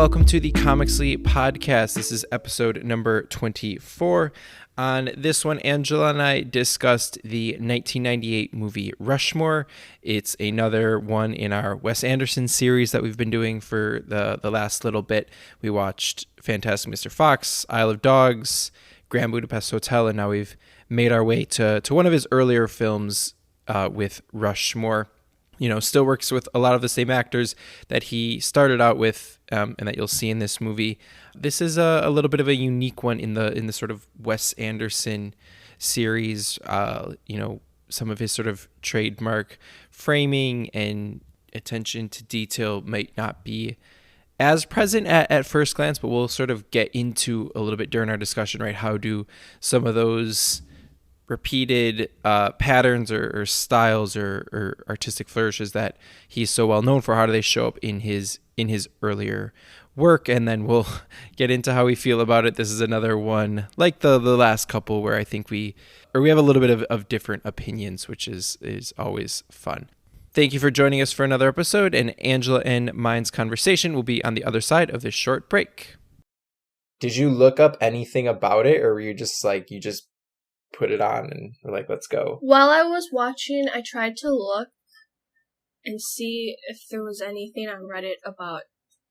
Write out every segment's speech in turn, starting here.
welcome to the Comiclsy podcast. This is episode number 24. On this one, Angela and I discussed the 1998 movie Rushmore. It's another one in our Wes Anderson series that we've been doing for the last little bit. We watched Fantastic Mr. Fox, Isle of Dogs, Grand Budapest Hotel, and now we've made our way to one of his earlier films with Rushmore. You know, still works with a lot of the same actors that he started out with, and that you'll see in this movie. This is a little bit of a unique one in the sort of Wes Anderson series. You know, some of his sort of trademark framing and attention to detail might not be as present at first glance, but we'll sort of get into a little bit during our discussion, right? How do some of those repeated patterns or styles or artistic flourishes that he's so well known for, how do they show up in his earlier work? And then we'll get into how we feel about it. This is another one like the last couple where I think we have a little bit of different opinions, which is always fun. Thank you for joining us for another episode, and Angela and mine's conversation will be on the other side of this short break. Did you look up anything about it, or were you just like, you just put it on and we're like, let's go? While I was watching, I tried to look and see if there was anything on Reddit about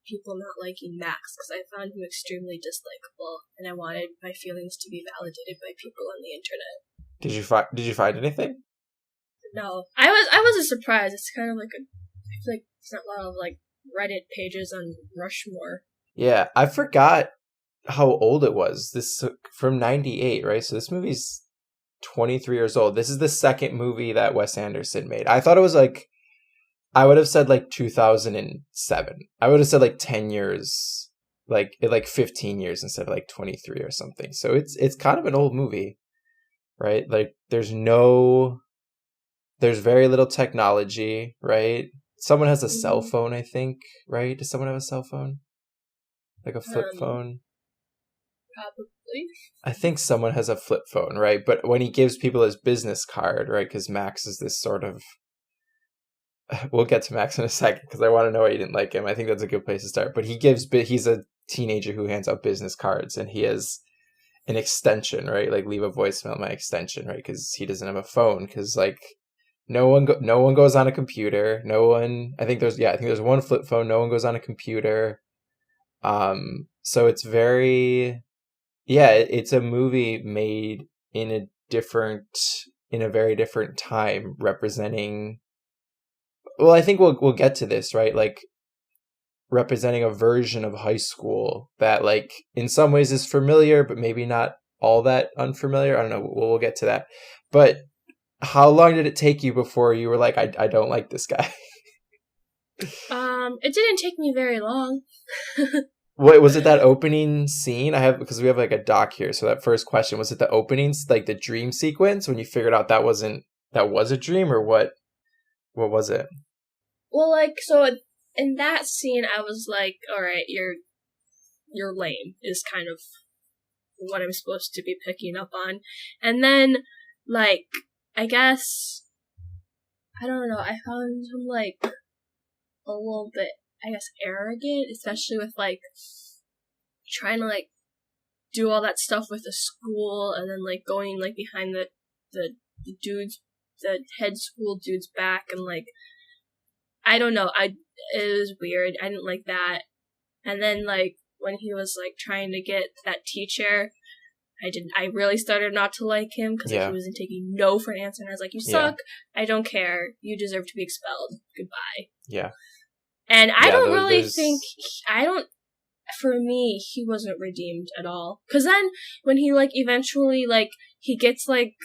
people not liking Max, because I found him extremely dislikable, and I wanted my feelings to be validated by people on the internet. Did you find anything? No. I wasn't surprised. It's kind of like I feel like there's not a lot of like Reddit pages on Rushmore. Yeah, I forgot how old it was. This from 98, right? So this movie's 23 years old. This is the second movie that Wes Anderson made. I thought it was like, I would have said like 2007. I would have said like 10 years, like 15 years instead of like 23 or something. So it's kind of an old movie, right? Like there's very little technology, right? Someone has a cell phone, I think, right? Does someone have a cell phone? Like a flip phone? Probably. I think someone has a flip phone, right? But when he gives people his business card, right? Because Max is this sort of... We'll get to Max in a second because I want to know why you didn't like him. I think that's a good place to start. But he's a teenager who hands out business cards, and he has an extension, right? Like, leave a voicemail, my extension, right? Because he doesn't have a phone. Because like no one goes on a computer. I think there's one flip phone. No one goes on a computer. So it's very... Yeah, it's a movie made in a very different time, representing... Well, I think we'll get to this, right? Like, representing a version of high school that, like, in some ways is familiar, but maybe not all that unfamiliar. I don't know. We'll get to that. But how long did it take you before you were like, I don't like this guy? It didn't take me very long. Wait, was it that opening scene? Because we have like a doc here. So that first question, was it the openings, like the dream sequence, when you figured out that was a dream, or what was it? Well, like, so in that scene, I was like, all right, you're lame is kind of what I'm supposed to be picking up on. And then, like, I guess, I don't know, I found him, like, a little bit, I guess, arrogant, especially with, like, trying to, like, do all that stuff with the school, and then, like, going, like, behind the head school dude's back, and, like, I don't know, it was weird, I didn't like that. And then, like, when he was, like, trying to get that teacher, I really started not to like him, because he wasn't taking no for an answer, and I was like, you suck, I don't care, you deserve to be expelled, goodbye. Yeah. And I don't really think, for me, he wasn't redeemed at all. Because then, when he, like, eventually, like, he gets, like,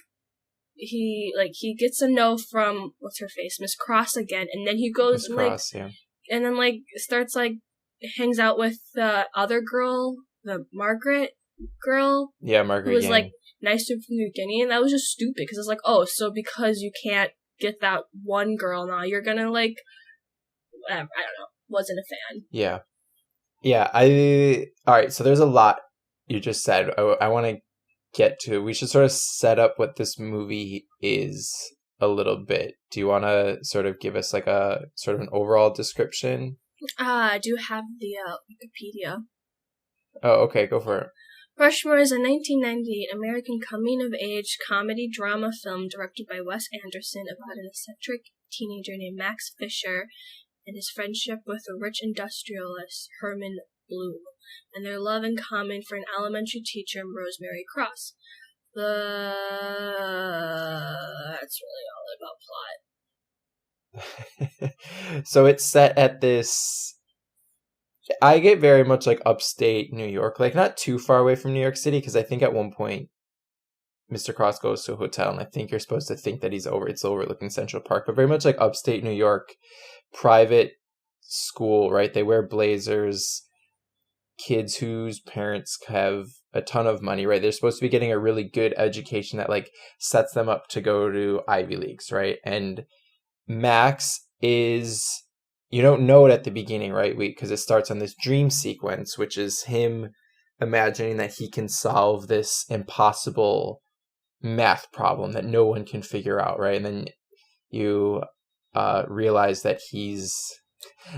he gets a no from, what's her face, Miss Cross again, and then he goes, Miss like, Cross, yeah. And then, like, starts, like, hangs out with the other girl, the Margaret girl. Yeah, Margaret who was, Yang. like, nice to him from the beginning, and that was just stupid, because it's like, oh, so because you can't get that one girl now, you're gonna, like, whatever, I don't know, wasn't a fan. Yeah. Yeah, alright, so there's a lot you just said. I want to get to, we should sort of set up what this movie is a little bit. Do you want to sort of give us like a sort of an overall description? I do have the Wikipedia. Oh, okay, go for it. Rushmore is a 1998 American coming-of-age comedy-drama film directed by Wes Anderson about an eccentric teenager named Max Fisher and his friendship with the rich industrialist Herman Bloom, and their love in common for an elementary teacher, Rosemary Cross. That's really all about plot. So it's set at this. I get very much like upstate New York, like not too far away from New York City, because I think at one point Mr. Cross goes to a hotel, and I think you're supposed to think that it's overlooking Central Park, but very much like upstate New York, private school, right? They wear blazers, kids whose parents have a ton of money, right? They're supposed to be getting a really good education that like sets them up to go to Ivy Leagues, right? And Max is, you don't know it at the beginning, right? Because it starts on this dream sequence, which is him imagining that he can solve this impossible math problem that no one can figure out, right? And then you realize that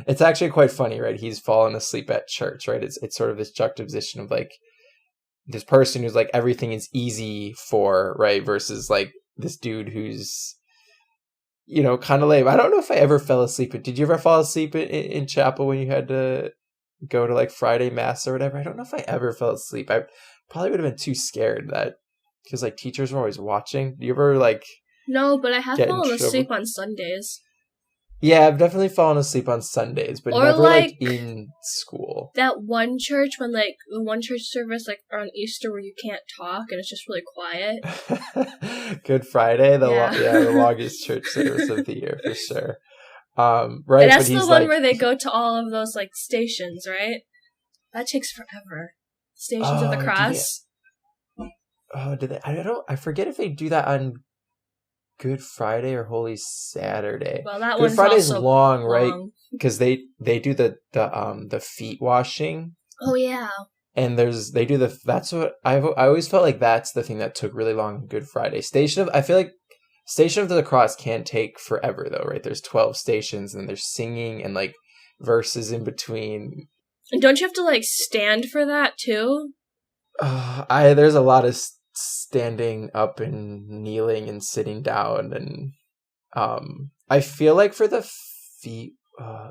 it's actually quite funny, right? He's fallen asleep at church, right? It's sort of this juxtaposition of like this person who's like everything is easy for, right? Versus like this dude who's, you know, kind of lame. I don't know if I ever fell asleep. Did you ever fall asleep in chapel when you had to go to like Friday mass or whatever? I don't know if I ever fell asleep. I probably would have been too scared because like teachers were always watching. Do you ever like? No, but I have fallen asleep on Sundays. Yeah, I've definitely fallen asleep on Sundays, but never like in school. That one church when like the one church service like on Easter where you can't talk and it's just really quiet. Good Friday, the longest church service of the year for sure. Right, and that's the one where they go to all of those like stations, right? That takes forever. Stations of the Cross. Did they? I forget if they do that on Good Friday or Holy Saturday. Well, that Good Friday's long, right? long. Because they do the feet washing. Oh yeah. And that's what I always felt like that's the thing that took really long on Good Friday. I feel like Station of the Cross can take forever though, right? There's 12 stations and there's singing and like verses in between. And don't you have to like stand for that too? There's a lot of standing up and kneeling and sitting down, and I feel like for the feet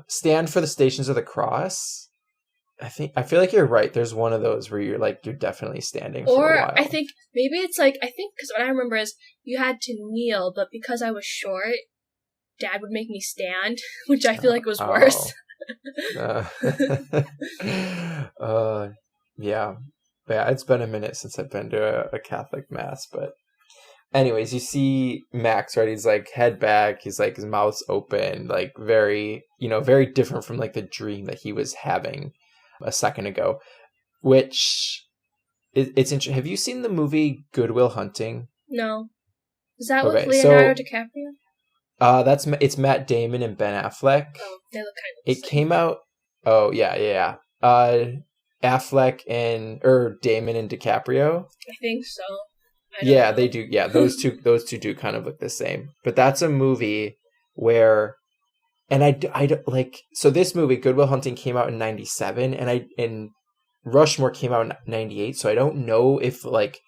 stand for the Stations of the Cross, I feel like you're right. There's one of those where you're definitely standing for a while. I think maybe it's like because what I remember is you had to kneel, but because I was short, Dad would make me stand, which I feel like was worse. Yeah, it's been a minute since I've been to a Catholic mass, but anyways, you see Max, right? He's like head back, he's like his mouth's open, like very, very different from like the dream that he was having a second ago, which it's interesting. Have you seen the movie Good Will Hunting? No. Is that with Leonardo DiCaprio? It's Matt Damon and Ben Affleck. Oh, they look kind of It came out. Oh yeah. Affleck or Damon and DiCaprio. I think so. Yeah, they do. Yeah, those two do kind of look the same. But that's a movie where, and I don't like. So this movie, Good Will Hunting, came out in '97, and Rushmore came out in '98. So I don't know if like,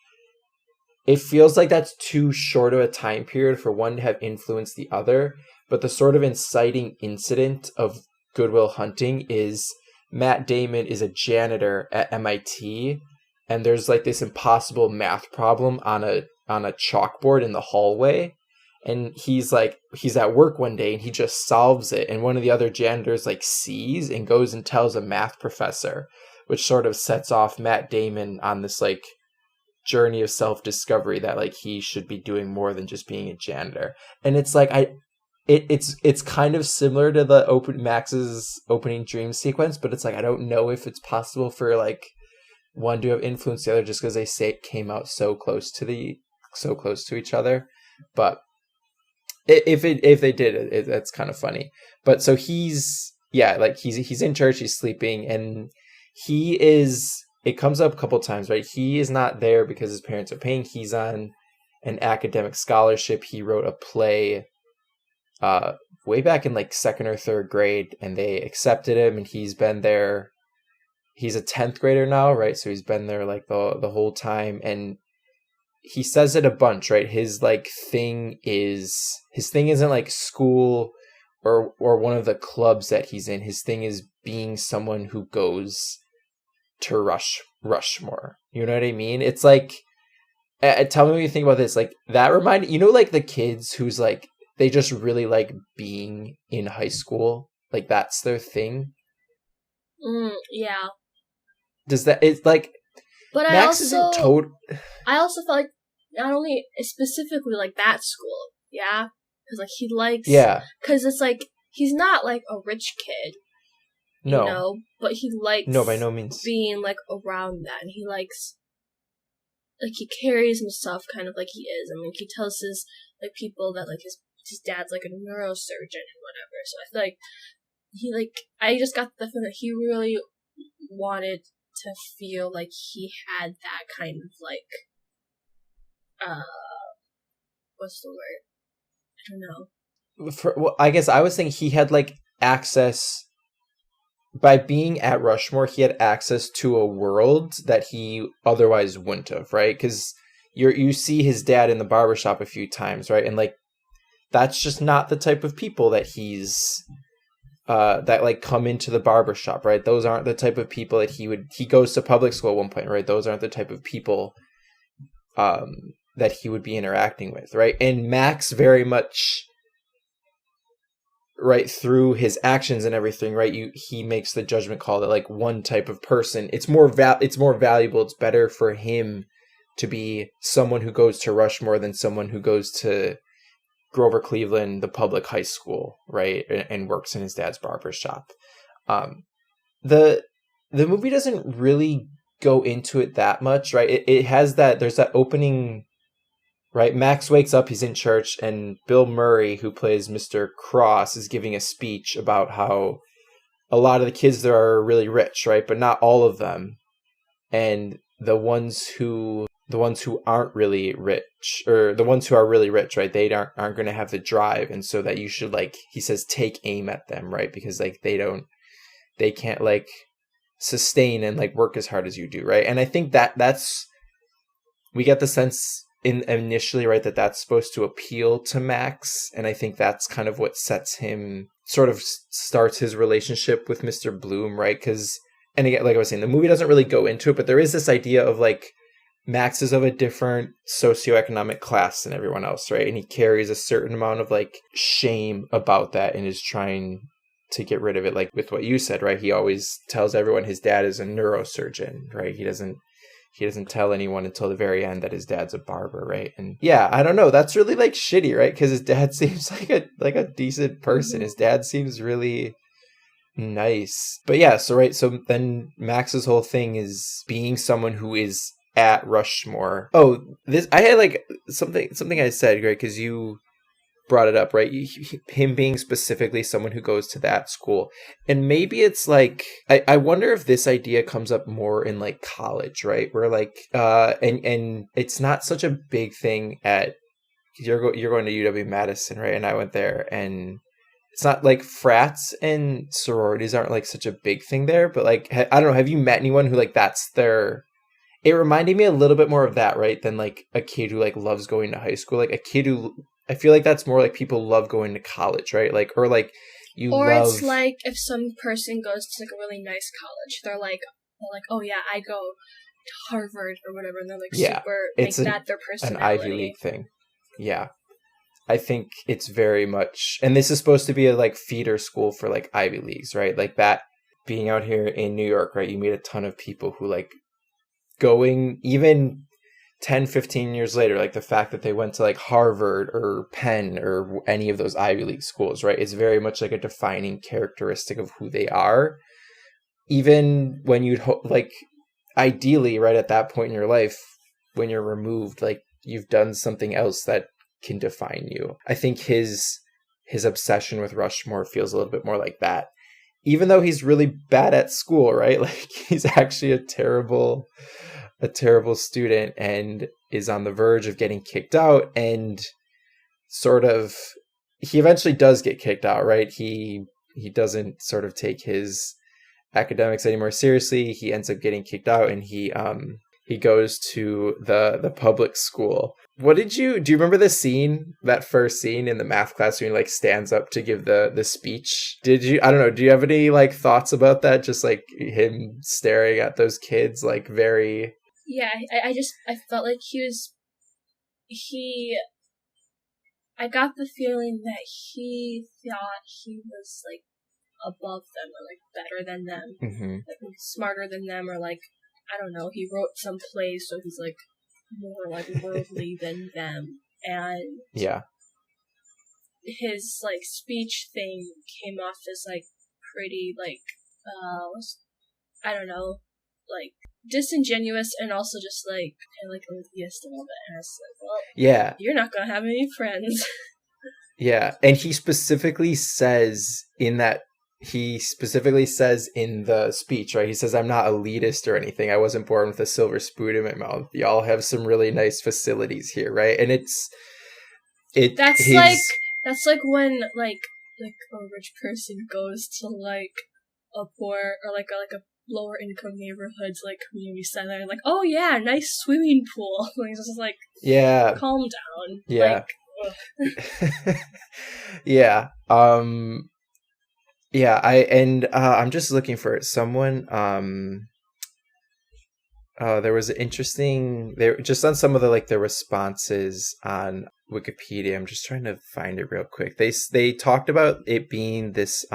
it feels like that's too short of a time period for one to have influenced the other. But the sort of inciting incident of Good Will Hunting is Matt Damon is a janitor at MIT, and there's like this impossible math problem on a chalkboard in the hallway, and he's at work one day and he just solves it, and one of the other janitors like sees and goes and tells a math professor, which sort of sets off Matt Damon on this like journey of self-discovery that like he should be doing more than just being a janitor. And it's like It's kind of similar to the Max's opening dream sequence, but it's like I don't know if it's possible for like one to have influenced the other just because they say it came out so close to each other. But if they did, that's kind of funny. But so he's in church, he's sleeping, and it comes up a couple times, right? He is not there because his parents are paying. He's on an academic scholarship. He wrote a play way back in like second or third grade, and they accepted him, and he's been there. He's a 10th grader now, right? So he's been there like the whole time, and he says it a bunch, right? His thing isn't like school or one of the clubs that he's in. His thing is being someone who goes to Rushmore. You know what I mean? It's like, tell me what you think about this. Like, that reminded, like the kids who's like, they just really like being in high school. Like, that's their thing. Yeah. Does that, it's like, but Max isn't total. I also felt like not only specifically like that school, yeah, because like he likes, because it's like he's not like a rich kid, no, but he likes, no, by no means, being like around that, and he likes, like, he carries himself kind of like he is, and like he tells his like people that like his dad's like a neurosurgeon and whatever. So I feel like I just got the feeling that he really wanted to feel like he had that kind of like, what's the word? I don't know. Well, I guess I was thinking he had like access, by being at Rushmore, he had access to a world that he otherwise wouldn't have, right? Because you see his dad in the barbershop a few times, right? And like, that's just not the type of people that he's that like come into the barbershop, right? Those aren't the type of people that he goes to public school at one point, right? Those aren't the type of people that he would be interacting with, right? And Max very much, right, through his actions and everything, right, he makes the judgment call that like one type of person, it's more valuable, it's better for him to be someone who goes to Rushmore than someone who goes to Grover Cleveland, the public high school, right, and works in his dad's barber shop. The movie doesn't really go into it that much, right? It has there's that opening, right? Max wakes up, he's in church, and Bill Murray, who plays Mr. Cross, is giving a speech about how a lot of the kids there are really rich, right? But not all of them. And the ones who aren't really rich, or the ones who are really rich, right, they aren't going to have the drive, and so that you should, like, he says, take aim at them, right? Because like they can't like sustain and like work as hard as you do, right? And I think that's, we get the sense initially, right, that's supposed to appeal to Max, and I think that's kind of what sets him, sort of starts his relationship with Mr. Bloom, right? Because, and again, like I was saying, the movie doesn't really go into it, but there is this idea of like, Max is of a different socioeconomic class than everyone else, right? And he carries a certain amount of like shame about that and is trying to get rid of it. Like with what you said, right? He always tells everyone his dad is a neurosurgeon, right? He doesn't tell anyone until the very end that his dad's a barber, right? And yeah, I don't know. That's really like shitty, right? Because his dad seems like a decent person. His dad seems really nice. But yeah, so then Max's whole thing is being someone who is at Rushmore. Oh, this, I had like something I said, Greg, because you brought it up, right? Him being specifically someone who goes to that school. And maybe it's like, I wonder if this idea comes up more in like college, right? Where like, and it's not such a big thing at, you're going to UW-Madison, right? And I went there, and it's not like frats and sororities aren't like such a big thing there, but like, I don't know, have you met anyone who like that's their, it reminded me a little bit more of that, right? Than like a kid who like loves going to high school. Like a kid who, I feel like that's more like people love going to college, right? Like, or like it's like if some person goes to like a really nice college, they're like, oh yeah, I go to Harvard or whatever, and they're like super, it's that their personality. An Ivy League thing. Yeah. I think it's very much, and this is supposed to be a like feeder school for like Ivy Leagues, right? Like that, being out here in New York, right? You meet a ton of people who like going even 10, 15 years later, like the fact that they went to like Harvard or Penn or any of those Ivy League schools, right, is very much like a defining characteristic of who they are. Even when you'd like, ideally, right at that point in your life, when you're removed, like you've done something else that can define you. I think his obsession with Rushmore feels a little bit more like that. Even though he's really bad at school, right? Like he's actually a terrible student and is on the verge of getting kicked out, and sort of he eventually does get kicked out, right? He doesn't sort of take his academics any more seriously. He ends up getting kicked out, and he goes to the public school. Do you remember the scene, that first scene in the math class when he like stands up to give the speech? I don't know, do you have any like thoughts about that? Just like him staring at those kids, like very... Yeah, I felt like I got the feeling that he thought he was like above them or like better than them, like smarter than them, or like, I don't know, he wrote some plays so he's like more like worldly than them, and yeah, his like speech thing came off as like pretty like I don't know, like disingenuous, and also just like kind of like elitist a little bit, and it's like, well, yeah, you're not gonna have any friends. yeah. And he specifically says in the speech, right? He says, "I'm not elitist or anything. I wasn't born with a silver spoon in my mouth. Y'all have some really nice facilities here," right? And that's like when like a rich person goes to like a poor or like a lower income neighborhood's like community center, and like, oh yeah, nice swimming pool. Like, it's just like, yeah, calm down. Yeah. Like, yeah. Yeah, I'm just looking for someone. There was an interesting, just on some of the responses on Wikipedia. I'm just trying to find it real quick. They talked about it being this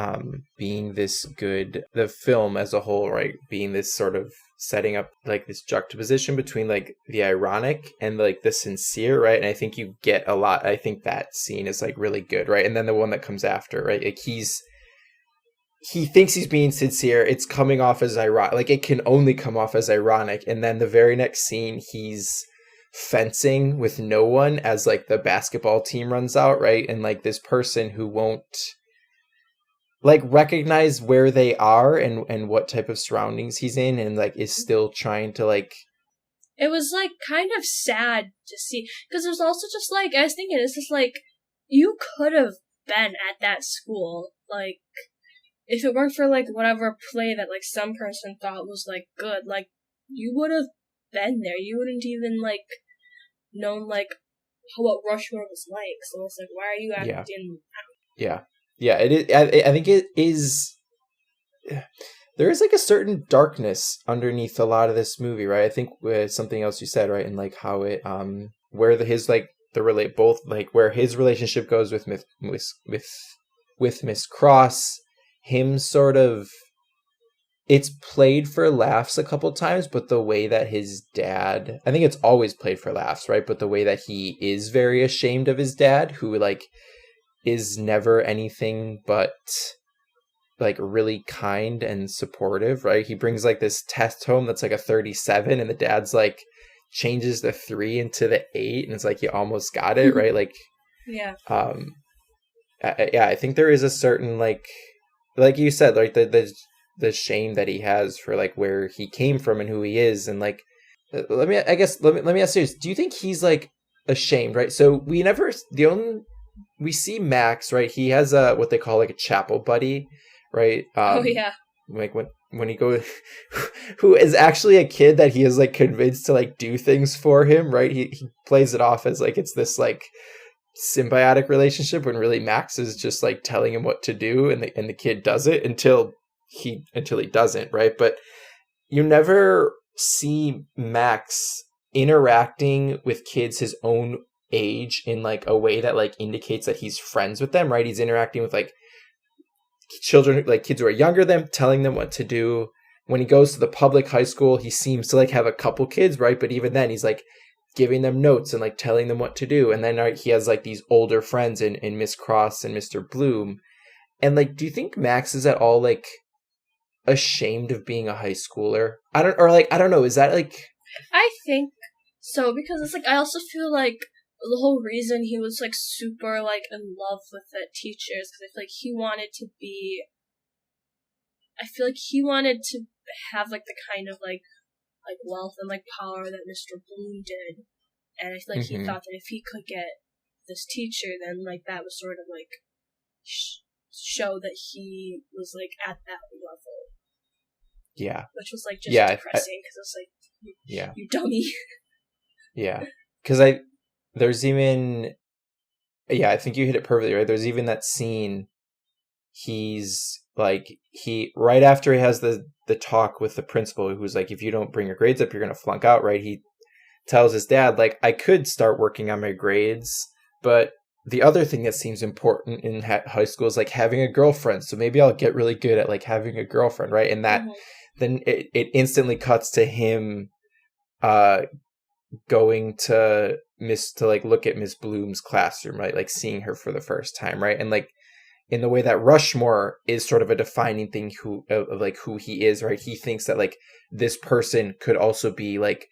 good, the film as a whole, right? Being this sort of setting up like this juxtaposition between like the ironic and like the sincere, right? And I think you get a lot. I think that scene is like really good, right? And then the one that comes after, right? Like he thinks he's being sincere. It's coming off as ironic. Like, it can only come off as ironic. And then the very next scene, he's fencing with no one as like the basketball team runs out, right? And like this person who won't like recognize where they are and what type of surroundings he's in, and like is still trying to like... It was like kind of sad to see, because it was also just like, I was thinking, it's just like, you could have been at that school, like, if it weren't for, like, whatever play that, like, some person thought was, like, good, like, you would have been there. You wouldn't even, like, known, like, what Rushmore was like. So it's like, why are you acting... Yeah. Yeah, it is. I think it is... There is, like, a certain darkness underneath a lot of this movie, right? I think with something else you said, right? And, like, how it... where where his relationship goes with Miss Cross... him sort of, it's played for laughs a couple times, but the way that his dad, I think it's always played for laughs, right? But the way that he is very ashamed of his dad, who like is never anything but like really kind and supportive, right? He brings like this test home that's like a 37, and the dad's like changes the 3 into the 8, and it's like, you almost got it, right? Like, yeah. I think there is a certain like you said, like the shame that he has for like where he came from and who he is, and like let me ask you this: do you think he's like ashamed, right? So we see Max, right? He has a what they call like a chapel buddy, right? Oh yeah. Like when he goes, who is actually a kid that he is like convinced to like do things for him, right? He plays it off as like it's this like symbiotic relationship, when really Max is just like telling him what to do, and the kid does it until he doesn't, right? But you never see Max interacting with kids his own age in like a way that like indicates that he's friends with them, right? He's interacting with like children, like kids who are younger than him, telling them what to do. When he goes to the public high school, he seems to like have a couple kids, right? But even then he's like giving them notes and like telling them what to do. And then he has like these older friends in Miss Cross and Mr. Bloom. And like, do you think Max is at all like ashamed of being a high schooler? I don't know. Is that like... I think so, because it's like, I also feel like the whole reason he was like super like in love with the teachers, because I feel like he wanted to be... I feel like he wanted to have like the kind of like wealth and like power that Mr. Bloom did, and I feel like he thought that if he could get this teacher, then like that was sort of like show that he was like at that level. Yeah. Which was like just depressing because it's like, you dummy. Yeah. Because there's even, I think you hit it perfectly, right? There's even that scene, he's like, right after he has the talk with the principal, who's like, if you don't bring your grades up, you're going to flunk out, right? He tells his dad, like, I could start working on my grades, but the other thing that seems important in high school is like having a girlfriend. So maybe I'll get really good at like having a girlfriend, right? And that then it instantly cuts to him going to like look at Miss Bloom's classroom, right? Like seeing her for the first time, right? And like in the way that Rushmore is sort of a defining thing of like who he is, right? He thinks that like this person could also be like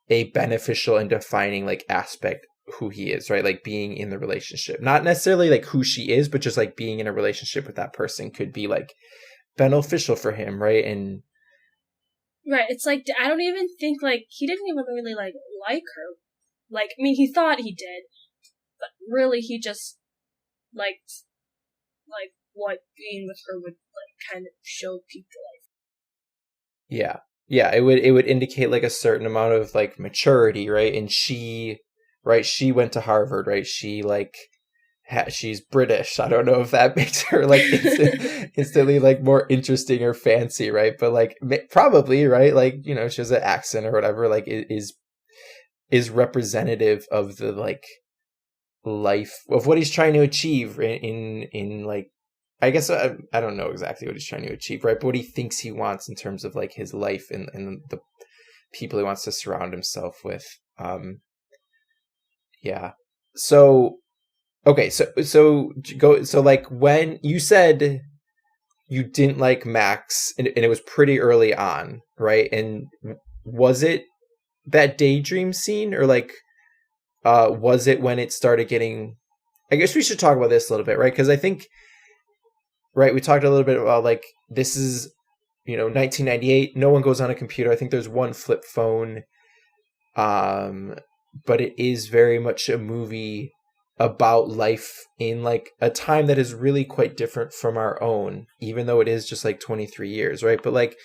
a beneficial and defining like aspect who he is, right? Like being in the relationship, not necessarily like who she is, but just like being in a relationship with that person could be like beneficial for him, right? And right, it's like, I don't even think like he didn't even really like her. Like, I mean, he thought he did, but really he just liked like what being with her would like kind of show people like. Yeah, it would indicate like a certain amount of like maturity, right? And she went to Harvard, right? She like she's British. I don't know if that makes her like instantly like more interesting or fancy, right? But like probably, right? Like, you know, she has an accent or whatever, like it is representative of the like life of what he's trying to achieve in like, I guess I don't know exactly what he's trying to achieve, right? But what he thinks he wants in terms of like his life and the people he wants to surround himself with. Yeah. So, okay. So like when you said you didn't like Max and it was pretty early on, right? And was it that daydream scene or like, was it when it started getting, I guess we should talk about this a little bit, right? Because I think, right, we talked a little bit about like, this is, you know, 1998, no one goes on a computer. I think there's one flip phone. But it is very much a movie about life in like a time that is really quite different from our own, even though it is just like 23 years, right? But like,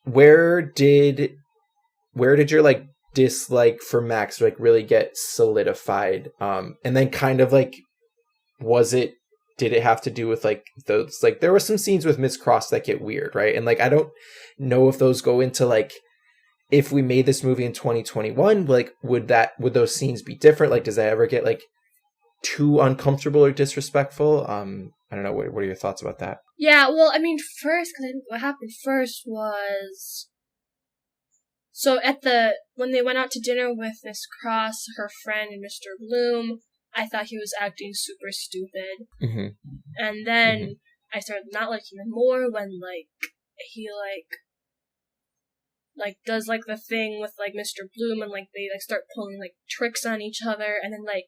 where did your like dislike for Max like really get solidified? And then kind of like, did it have to do with like those, like there were some scenes with Miss Cross that get weird, right? And like, I don't know if those go into like, if we made this movie in 2021, like would those scenes be different? Like, does that ever get like too uncomfortable or disrespectful? I don't know. What are your thoughts about that? Yeah, well, I mean, first, because what happened first was, so when they went out to dinner with Miss Cross, her friend, and Mr. Bloom, I thought he was acting super stupid. Mm-hmm. And then I started not liking him more when like he like does like the thing with like Mr. Bloom and like they like start pulling like tricks on each other and then like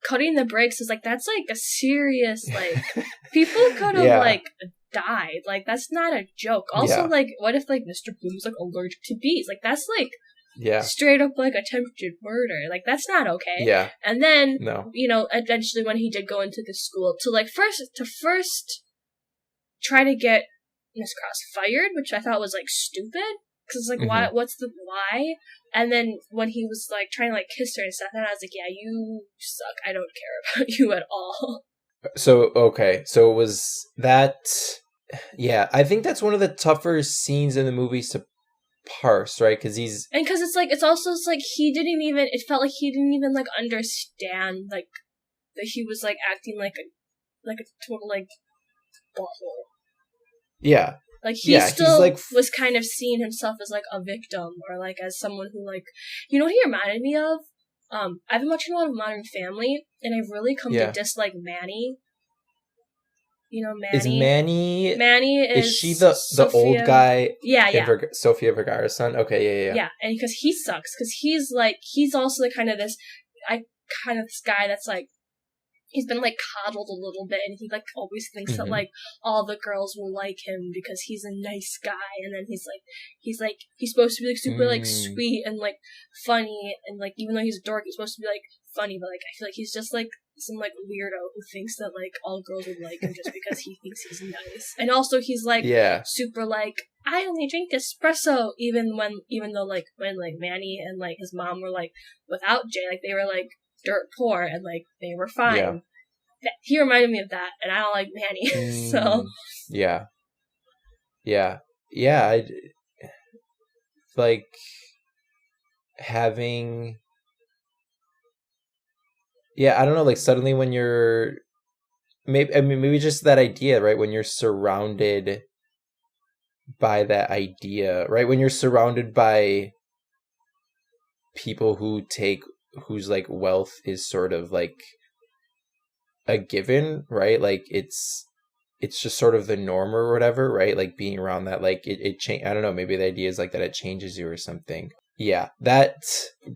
cutting the brakes is like, that's like a serious like people could have like died, like that's not a joke. Also like, what if like Mr. Bloom's like allergic to bees? Like that's like straight up like attempted murder. Like that's not okay. And then you know, eventually when he did go into the school to like first try to get Miss Cross fired, which I thought was like stupid. Because, like, why? What's the why? And then when he was, like, trying to, like, kiss her and stuff, and I was like, yeah, you suck. I don't care about you at all. So, okay. So it was that... Yeah, I think that's one of the tougher scenes in the movies to parse, right? Because he's... And because it's, like, it's also, it's, like, he didn't even... It felt like he didn't even, like, understand, like, that he was, like, acting like a total, like, butthole. Yeah. Like, he still like, was kind of seeing himself as, like, a victim, or, like, as someone who, like... You know what he reminded me of? I've been watching a lot of Modern Family, and I've really come to dislike Manny. You know Manny? Manny is she the old guy? Yeah. Sofia Vergara's son? Okay, yeah. Yeah, and because he sucks, because he's also the kind of this guy that's, like... he's been like coddled a little bit, and he like always thinks that like all the girls will like him because he's a nice guy, and then he's supposed to be like super like sweet and like funny, and like even though he's a dork, he's supposed to be like funny, but like I feel like he's just like some like weirdo who thinks that like all girls would like him just because he thinks he's nice. And also he's like super like, I only drink espresso, even though like when like Manny and like his mom were like without Jay, like they were like dirt poor and like they were fine. He reminded me of that, and I don't like Manny. So I like having I don't know, like suddenly when you're maybe just that idea, right, when you're surrounded by that idea, right, when you're surrounded by people whose like wealth is sort of like a given, right, like it's just sort of the norm or whatever, right, like being around that, like it change. I don't know, maybe the idea is like that it changes you or something. That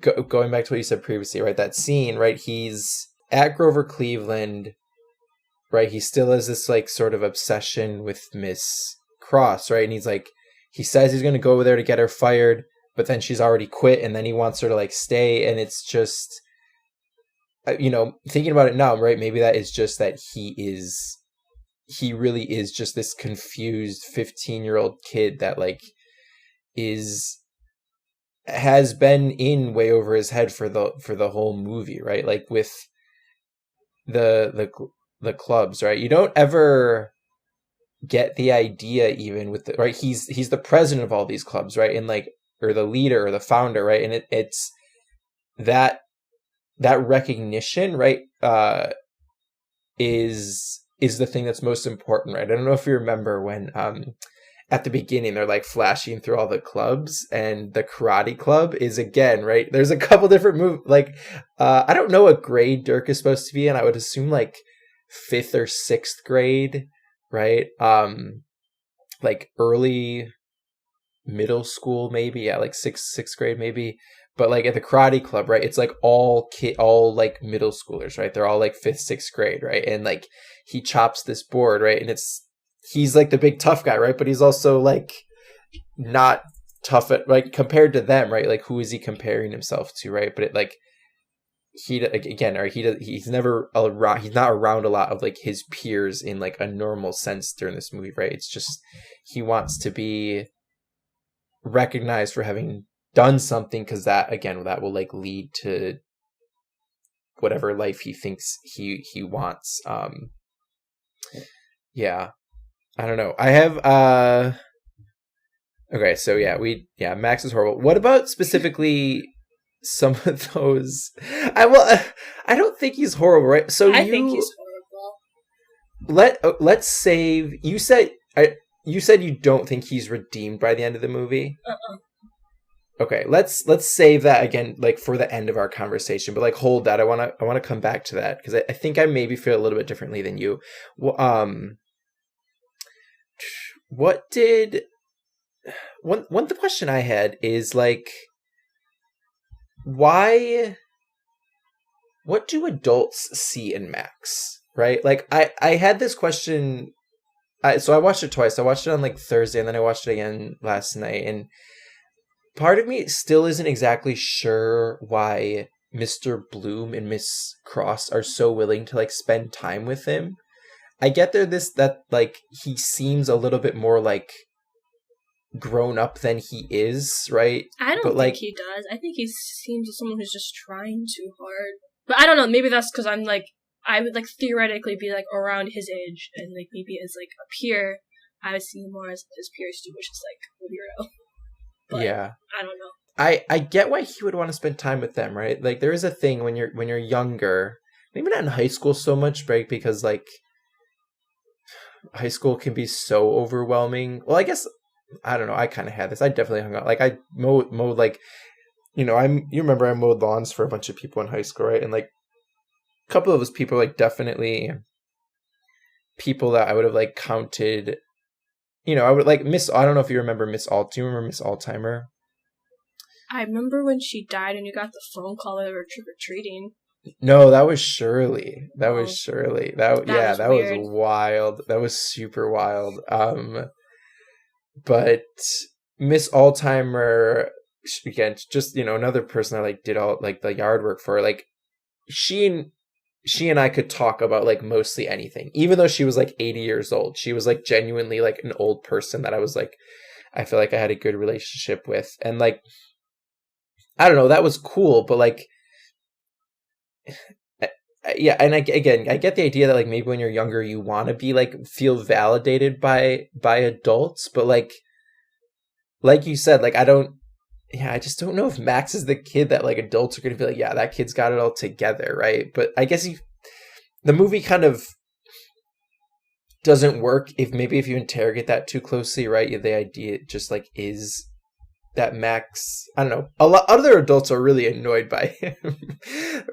going back to what you said previously, right, that scene, right, he's at Grover Cleveland, right, he still has this like sort of obsession with Miss Cross, right, and he's like, he says he's going to go over there to get her fired, but then she's already quit, and then he wants her to like stay, and it's just, you know, thinking about it now, right, maybe that is just that he really is just this confused 15-year-old kid that like has been in way over his head for the whole movie, right, like with the clubs, right, you don't ever get the idea even with the, right, he's the president of all these clubs, right, and like, or the leader or the founder, right, and it's that recognition, right, is the thing that's most important, right. I don't know if you remember when at the beginning they're like flashing through all the clubs, and the karate club is, again, right, there's a couple different moves, like I don't know what grade Dirk is supposed to be in. I would assume like 5th or 6th grade, right, like early middle school maybe, like sixth grade maybe. But like at the karate club, right, it's like all like middle schoolers, right, they're all like 5th, 6th grade, right, and like he chops this board, right, and he's like the big tough guy, right, but he's also like not tough at, like, compared to them, right, like who is he comparing himself to, right, but it like he, again, right, he's never around, he's not around a lot of like his peers in like a normal sense during this movie, right, it's just he wants to be recognized for having done something, because that, again, that will like lead to whatever life he thinks he wants. I don't know. I have okay, so Max is horrible. What about specifically some of those? I don't think he's horrible, right? So I think he's horrible. Let's save. You said you don't think he's redeemed by the end of the movie. Okay, let's save that again, like for the end of our conversation. But like, hold that. I want to come back to that, because I think I maybe feel a little bit differently than you. What did the question I had is like, why? What do adults see in Max? Right? Like I had this question. So I watched it twice. I watched it on like Thursday, and then I watched it again last night, and part of me still isn't exactly sure why Mr. Bloom and Miss Cross are so willing to like spend time with him. I get that like he seems a little bit more like grown up than he is, right? I don't think he does. I think he seems like someone who's just trying too hard. But I don't know, maybe that's because I would like theoretically be like around his age, and like maybe as like a peer, I would see him more as his peers do, which is like a weirdo. But yeah, I don't know. I get why he would want to spend time with them, right? Like there is a thing when you're younger, maybe not in high school so much, right? Because like high school can be so overwhelming. Well, I guess, I don't know. I kind of had this. I definitely hung out. Like I mowed like, you know, you remember I mowed lawns for a bunch of people in high school, right? And like a couple of those people are like definitely people that I would have like counted. You know, I would like I don't know if you remember Miss Alt. Do you remember Miss Alzheimer? I remember when she died and you got the phone call that they were trick-or-treating. No, that was Shirley. That Oh, was Shirley. That that yeah, was that was weird. wild. That was super wild. But Miss Altimer, again, just another person I like did all like the yard work for. Like she and she and I could talk about like mostly anything, even though she was like 80 years old. She was like genuinely like an old person that I was like, I feel like I had a good relationship with, and like I don't know, that was cool. But like, yeah, and again, I get the idea that like maybe when you're younger, you want to be like feel validated by adults, but like you said, like I don't. Yeah, I just don't know if Max is the kid that like adults are going to be like, yeah, that kid's got it all together, right? But I guess the movie kind of doesn't work if you interrogate that too closely, right? The idea just like is that Max, I don't know, a lot other adults are really annoyed by him.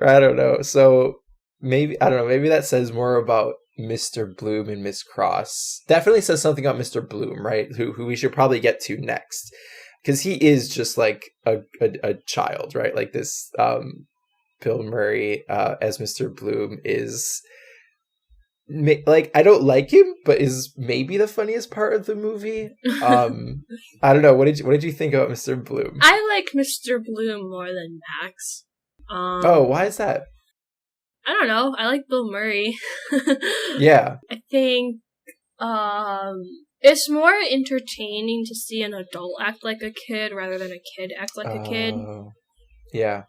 Or I don't know. So maybe I don't know, maybe that says more about Mr. Bloom and Miss Cross. Definitely says something about Mr. Bloom, right? Who we should probably get to next. Because he is just like a child, right? Like this Bill Murray as Mr. Bloom is like, I don't like him, but is maybe the funniest part of the movie. I don't know. What did you think about Mr. Bloom? I like Mr. Bloom more than Max. Oh, why is that? I don't know. I like Bill Murray. Yeah. I think it's more entertaining to see an adult act like a kid rather than a kid act like a kid. Yeah.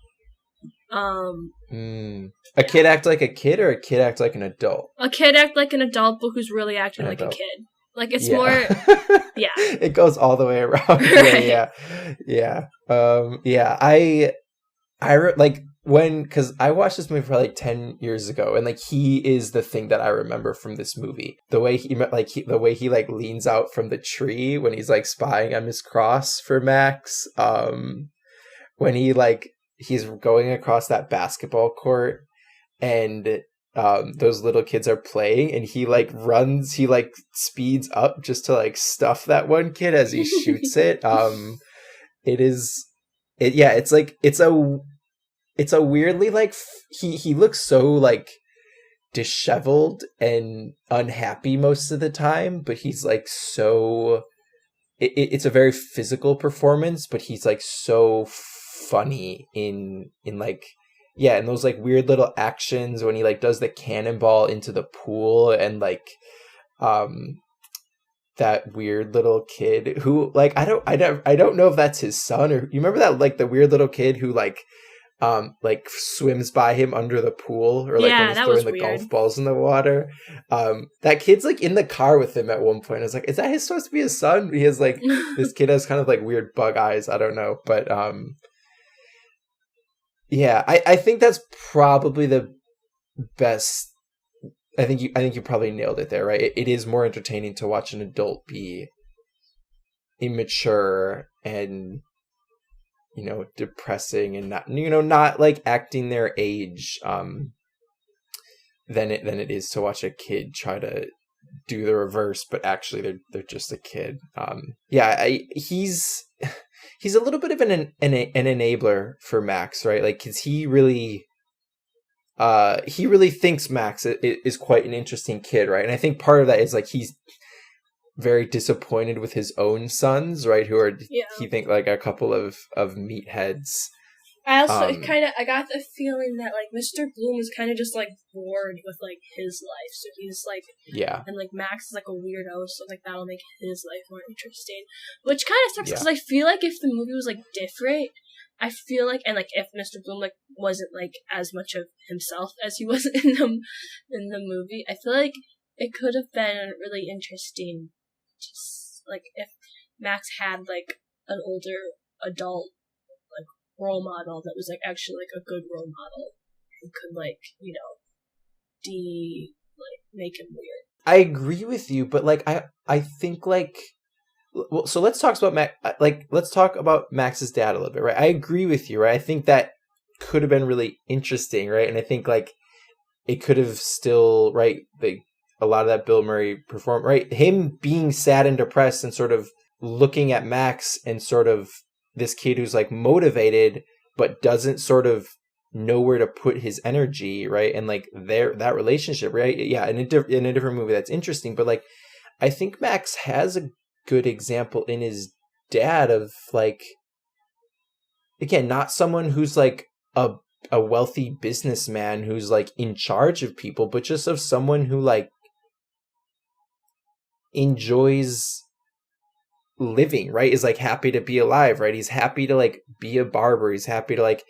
A Yeah. kid act like a kid, or a kid act like an adult? A kid act like an adult, but who's really acting An like adult. a kid. Like, it's Yeah. more, yeah. It goes all the way around. Right. Yeah. Like because I watched this movie for like 10 years ago, and like he is the thing that I remember from this movie. The way the way he like leans out from the tree when he's like spying on Miss Cross for Max. When he's going across that basketball court, and those little kids are playing, and he like runs, he like speeds up just to like stuff that one kid as he shoots it. It's a weirdly like he looks so like disheveled and unhappy most of the time, but he's like so it's a very physical performance, but he's like so funny in like, yeah, and those like weird little actions when he like does the cannonball into the pool, and like that weird little kid who like I don't know if that's his son, or you remember that like the weird little kid who like swims by him under the pool, or like Yeah, when he's that throwing was the weird. golf balls in the water. That kid's like in the car with him at one point. I was like, is that supposed to be his son? He has like this kid has kind of like weird bug eyes. I don't know, but yeah, I think that's probably the best. I think you probably nailed it there, right? It is more entertaining to watch an adult be immature and depressing, and not like acting their age, than it is to watch a kid try to do the reverse, but actually they're just a kid. He's a little bit of an enabler for Max, right? Like, cause he really thinks Max is quite an interesting kid, right? And I think part of that is like he's very disappointed with his own sons, right? Who are, he think like a couple of meatheads. I also I got the feeling that like Mr. Bloom is kind of just like bored with like his life, so he's like, yeah, and like Max is like a weirdo, so like that'll make his life more interesting. Which kind of sucks because Yeah. I feel like if the movie was like different, I feel like, and like if Mr. Bloom like wasn't like as much of himself as he was in the movie, I feel like it could have been really interesting. Just like if Max had like an older adult like role model that was like actually like a good role model and could like make him weird. I agree with you, but like I think like, well, so let's talk about let's talk about Max's dad a little bit, right? I agree with you, right? I think that could have been really interesting, right? And I think like it could have still, right, a lot of that Bill Murray perform, right? Him being sad and depressed and sort of looking at Max and sort of this kid who's like motivated, but doesn't sort of nowhere to put his energy, right? And like that relationship, right? Yeah, in a different movie that's interesting, but like I think Max has a good example in his dad of like, again, not someone who's like a wealthy businessman who's like in charge of people, but just of someone who like enjoys living, right? Is like happy to be alive, right? He's happy to like be a barber. He's happy to like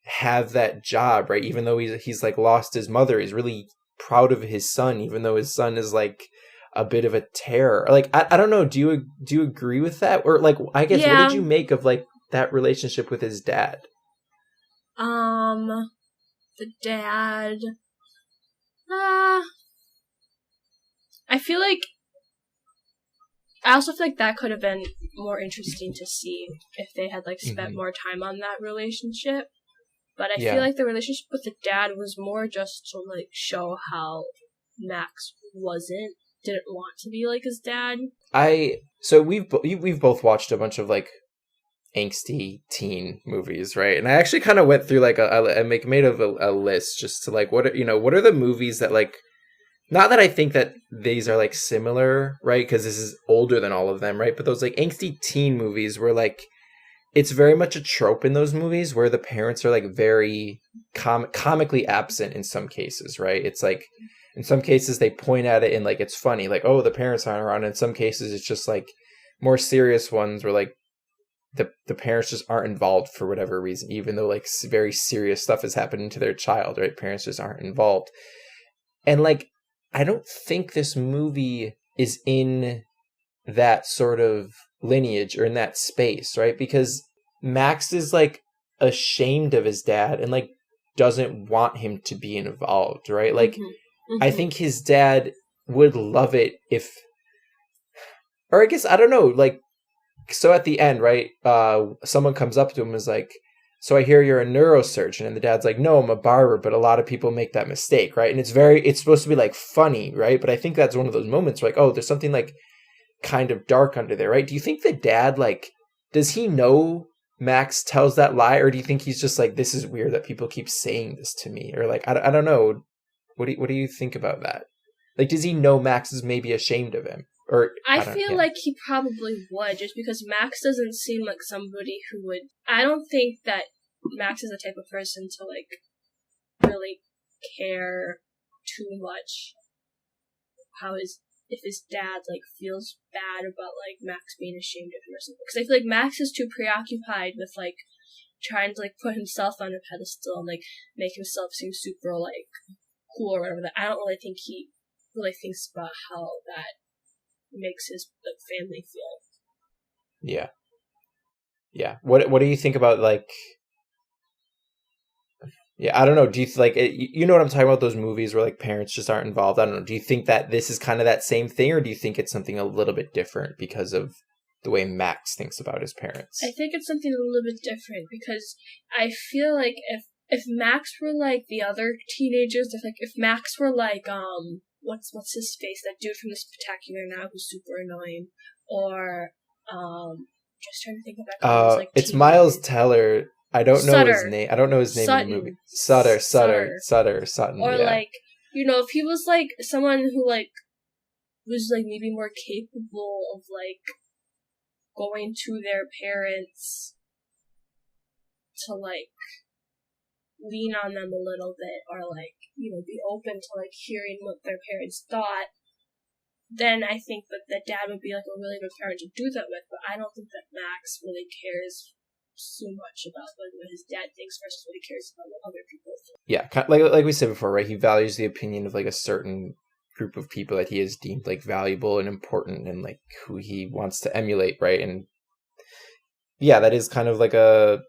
have that job, right? Even though he's like lost his mother, he's really proud of his son, even though his son is like a bit of a terror. Like I don't know. Do you agree with that? Or like I guess what did you make of like that relationship with his dad? The dad. I feel like. I also feel like that could have been more interesting to see if they had like spent more time on that relationship. But I feel like the relationship with the dad was more just to like show how Max didn't want to be like his dad. So we've both watched a bunch of like angsty teen movies, right? And I actually kind of went through like I made a list just to like what are the movies that like, not that I think that these are like similar, right? Because this is older than all of them, right? But those like angsty teen movies where like it's very much a trope in those movies where the parents are like very comically absent in some cases, right? It's like in some cases they point at it and like it's funny, like, oh, the parents aren't around. In some cases it's just like more serious ones where like the parents just aren't involved for whatever reason, even though like very serious stuff is happening to their child, right? Parents just aren't involved. And like I don't think this movie is in that sort of lineage or in that space, right? Because Max is like ashamed of his dad and like doesn't want him to be involved, right? Like I think his dad would love it if, or I guess I don't know, like, so at the end, right, someone comes up to him and is like, so I hear you're a neurosurgeon, and the dad's like, no, I'm a barber, but a lot of people make that mistake, right? And it's supposed to be like funny, right? But I think that's one of those moments where like, oh, there's something like kind of dark under there, right? Do you think the dad, like, does he know Max tells that lie, or do you think he's just like, this is weird that people keep saying this to me? Or like, I don't know. What do you think about that? Like, does he know Max is maybe ashamed of him? Or I feel like he probably would, just because Max doesn't seem like somebody who would. I don't think that Max is the type of person to like really care too much if his dad like feels bad about like Max being ashamed of him or something. Because I feel like Max is too preoccupied with like trying to like put himself on a pedestal and like make himself seem super like cool or whatever. That I don't really think he really thinks about how that makes his like family feel. Yeah. What do you think about like? Yeah, I don't know. Do you like you know what I'm talking about? Those movies where like parents just aren't involved. I don't know. Do you think that this is kind of that same thing, or do you think it's something a little bit different because of the way Max thinks about his parents? I think it's something a little bit different because I feel like if Max were like the other teenagers, if Max were like what's his face, that dude from The Spectacular Now who's super annoying, or just trying to think of that. Like it's Miles Teller. I don't know his name. I don't know his name in the movie. Sutter, Sutton. Or like, if he was like someone who like was like maybe more capable of like going to their parents to like lean on them a little bit, or like be open to like hearing what their parents thought, then I think that the dad would be like a really good parent to do that with. But I don't think that Max really cares so much about like what his dad thinks versus what he cares about what other people think. Yeah, like we said before, right? He values the opinion of like a certain group of people that he has deemed like valuable and important, and like who he wants to emulate, right? And yeah, that is kind of like it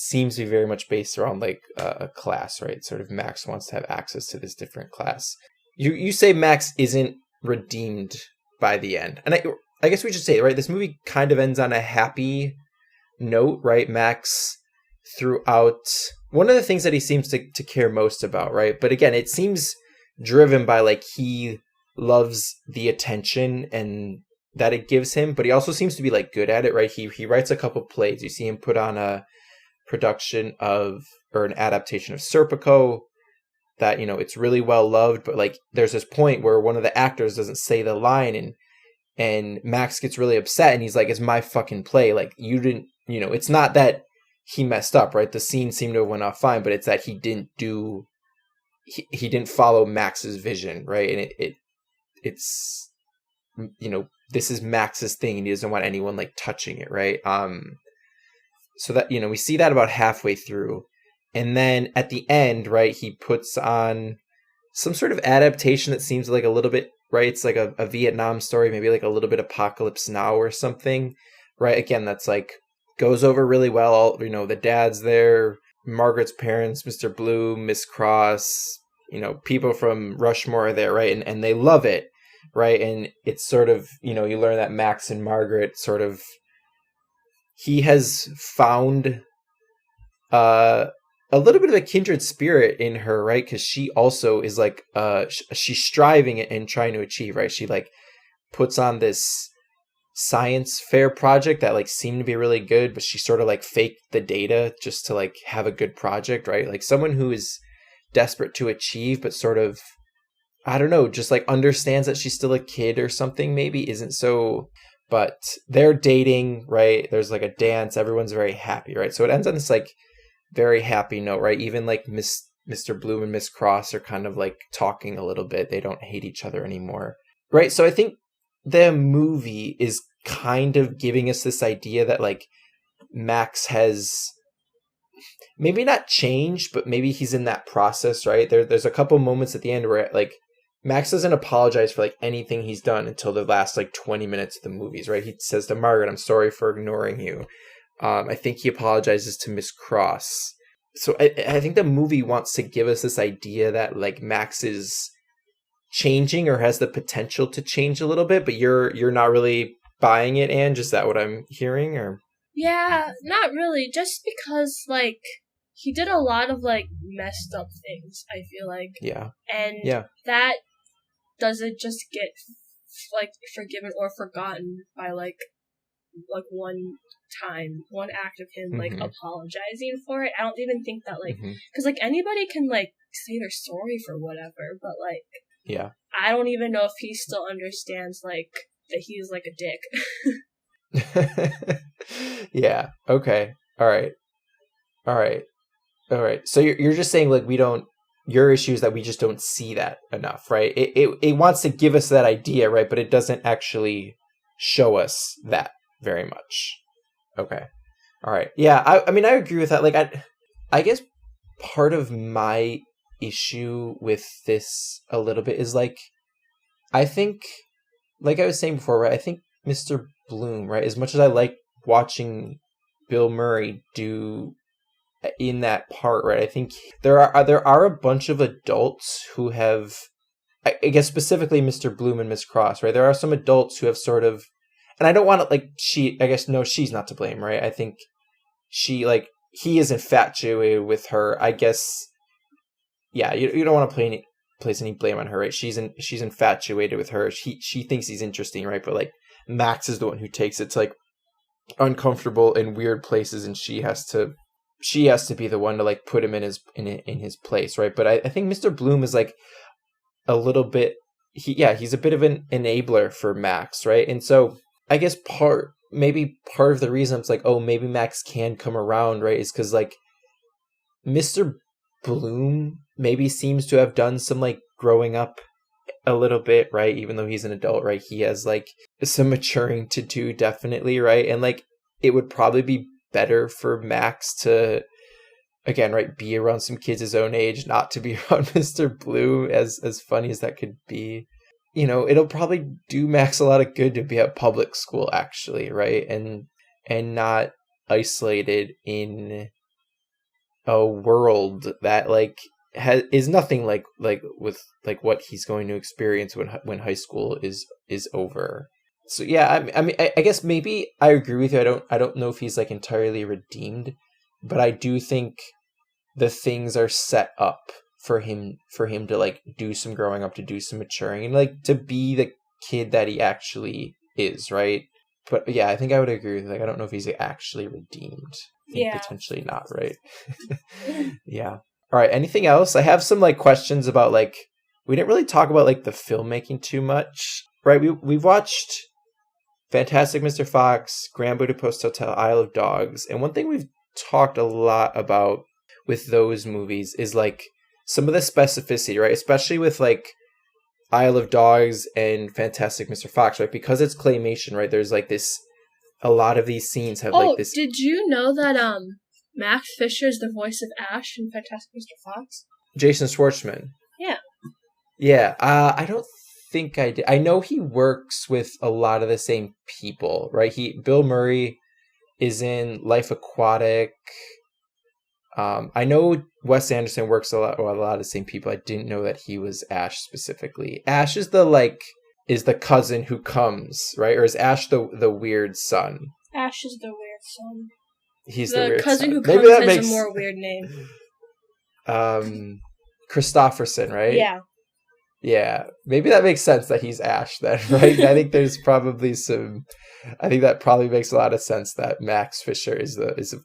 seems to be very much based around like a class, right? Sort of Max wants to have access to this different class. You say Max isn't redeemed by the end, and I guess we should say, right, this movie kind of ends on a happy note, right? Max, throughout, one of the things that he seems to care most about, right? But again, it seems driven by like he loves the attention and that it gives him, but he also seems to be like good at it, right? He writes a couple plays. You see him put on a production of, or an adaptation of Serpico, that, you know, it's really well loved, but like there's this point where one of the actors doesn't say the line, and Max gets really upset, and he's like, it's my fucking play. Like, you didn't, you know, it's not that he messed up, right? The scene seemed to have went off fine, but it's that he didn't he didn't follow Max's vision, right? And it's, you know, this is Max's thing, and he doesn't want anyone like touching it, right? So that, you know, we see that about halfway through. And then at the end, right, he puts on some sort of adaptation that seems like a little bit, right, it's like a Vietnam story, maybe like a little bit Apocalypse Now or something, right? Again, that's like, goes over really well. All, you know, the dad's there, Margaret's parents, Mr. Bloom, Miss Cross, you know, people from Rushmore are there, right? And they love it, right? And it's sort of, you know, you learn that Max and Margaret sort of, he has found a little bit of a kindred spirit in her, right? Because she also is like, she's striving and trying to achieve, right? She like puts on this science fair project that like seemed to be really good, but she sort of like faked the data just to like have a good project, right? Like someone who is desperate to achieve, but sort of, I don't know, just like understands that she's still a kid or something, maybe isn't so, but they're dating, right? There's like a dance, everyone's very happy, right? So it ends on this like very happy note, right? Even like Mr. Bloom and Miss Cross are kind of like talking a little bit. They don't hate each other anymore, right? So I think the movie is kind of giving us this idea that like Max has maybe not changed, but maybe he's in that process, right? There's a couple moments at the end where like Max doesn't apologize for like anything he's done until the last like 20 minutes of the movies, right? He says to Margaret, I'm sorry for ignoring you. I think he apologizes to Miss Cross. So I think the movie wants to give us this idea that like Max is changing or has the potential to change a little bit, but you're not really buying it, Ange? Is that what I'm hearing? Or yeah, not really. Just because like he did a lot of like messed up things, I feel like. Yeah. And yeah. that doesn't just get like forgiven or forgotten by like one act of him like apologizing for it. I don't even think that like, because like anybody can like say they're sorry for whatever, but like, yeah, I don't even know if he still understands like that he's like a dick. Yeah. Okay. All right. So you're just saying like your issue is that we just don't see that enough, right? It wants to give us that idea, right? But it doesn't actually show us that very much. Okay. All right. Yeah. I mean, I agree with that. Like, I guess part of my issue with this a little bit is like, I think, like I was saying before, right? I think Mr. Bloom, right? As much as I like watching Bill Murray do in that part, right? I think there are a bunch of adults who have, I guess specifically Mr. Bloom and Miss Cross, right? There are some adults who have sort of, and I don't want to like she's not to blame, right? I think he is infatuated with her. I guess, yeah, you don't want to place any blame on her, right? She's infatuated with her. She thinks he's interesting, right? But like Max is the one who takes it to like uncomfortable and weird places, and she has to be the one to like put him in his place, right? But I think Mr. Bloom is like a little bit, he's a bit of an enabler for Max, right? And so I guess part of the reason it's like, oh, maybe Max can come around, right, is because like Mr. Bloom maybe seems to have done some like growing up a little bit, right? Even though he's an adult, right? He has like some maturing to do, definitely, right? And like it would probably be better for Max to, again, right, be around some kids his own age, not to be around Mr. Bloom, as funny as that could be. You know, it'll probably do Max a lot of good to be at public school, actually, right? And not isolated in a world that like is nothing like with like what he's going to experience when high school is over. So yeah, I mean, I guess maybe I agree with you. I don't know if he's like entirely redeemed, but I do think the things are set up for him to like do some growing up, to do some maturing, and like to be the kid that he actually is, right? But yeah, I think I would agree with, like, I don't know if he's actually redeemed. Yeah. potentially not, right? Yeah. All right. Anything else? I have some like questions about like, we didn't really talk about like the filmmaking too much, right? We've watched Fantastic Mr. Fox, Grand Budapest Hotel, Isle of Dogs. And one thing we've talked a lot about with those movies is like some of the specificity, right? Especially with like Isle of Dogs and Fantastic Mr. Fox, right? Because it's claymation, right? There's like this, a lot of these scenes have like this. Did you know that Max Fisher is the voice of Ash in Fantastic Mr. Fox? Jason Schwartzman. Yeah. Yeah, I don't think I did. I know he works with a lot of the same people, right? Bill Murray is in Life Aquatic. I know Wes Anderson works a lot with a lot of the same people. I didn't know that he was Ash specifically. Ash is the cousin who comes, right? Or is Ash the weird son? Ash is the weird son. He's the weird cousin son. who comes has a more weird name. Christopherson, right? Yeah. Yeah, maybe that makes sense that he's Ash then, right? I think there's probably I think that probably makes a lot of sense that Max Fisher is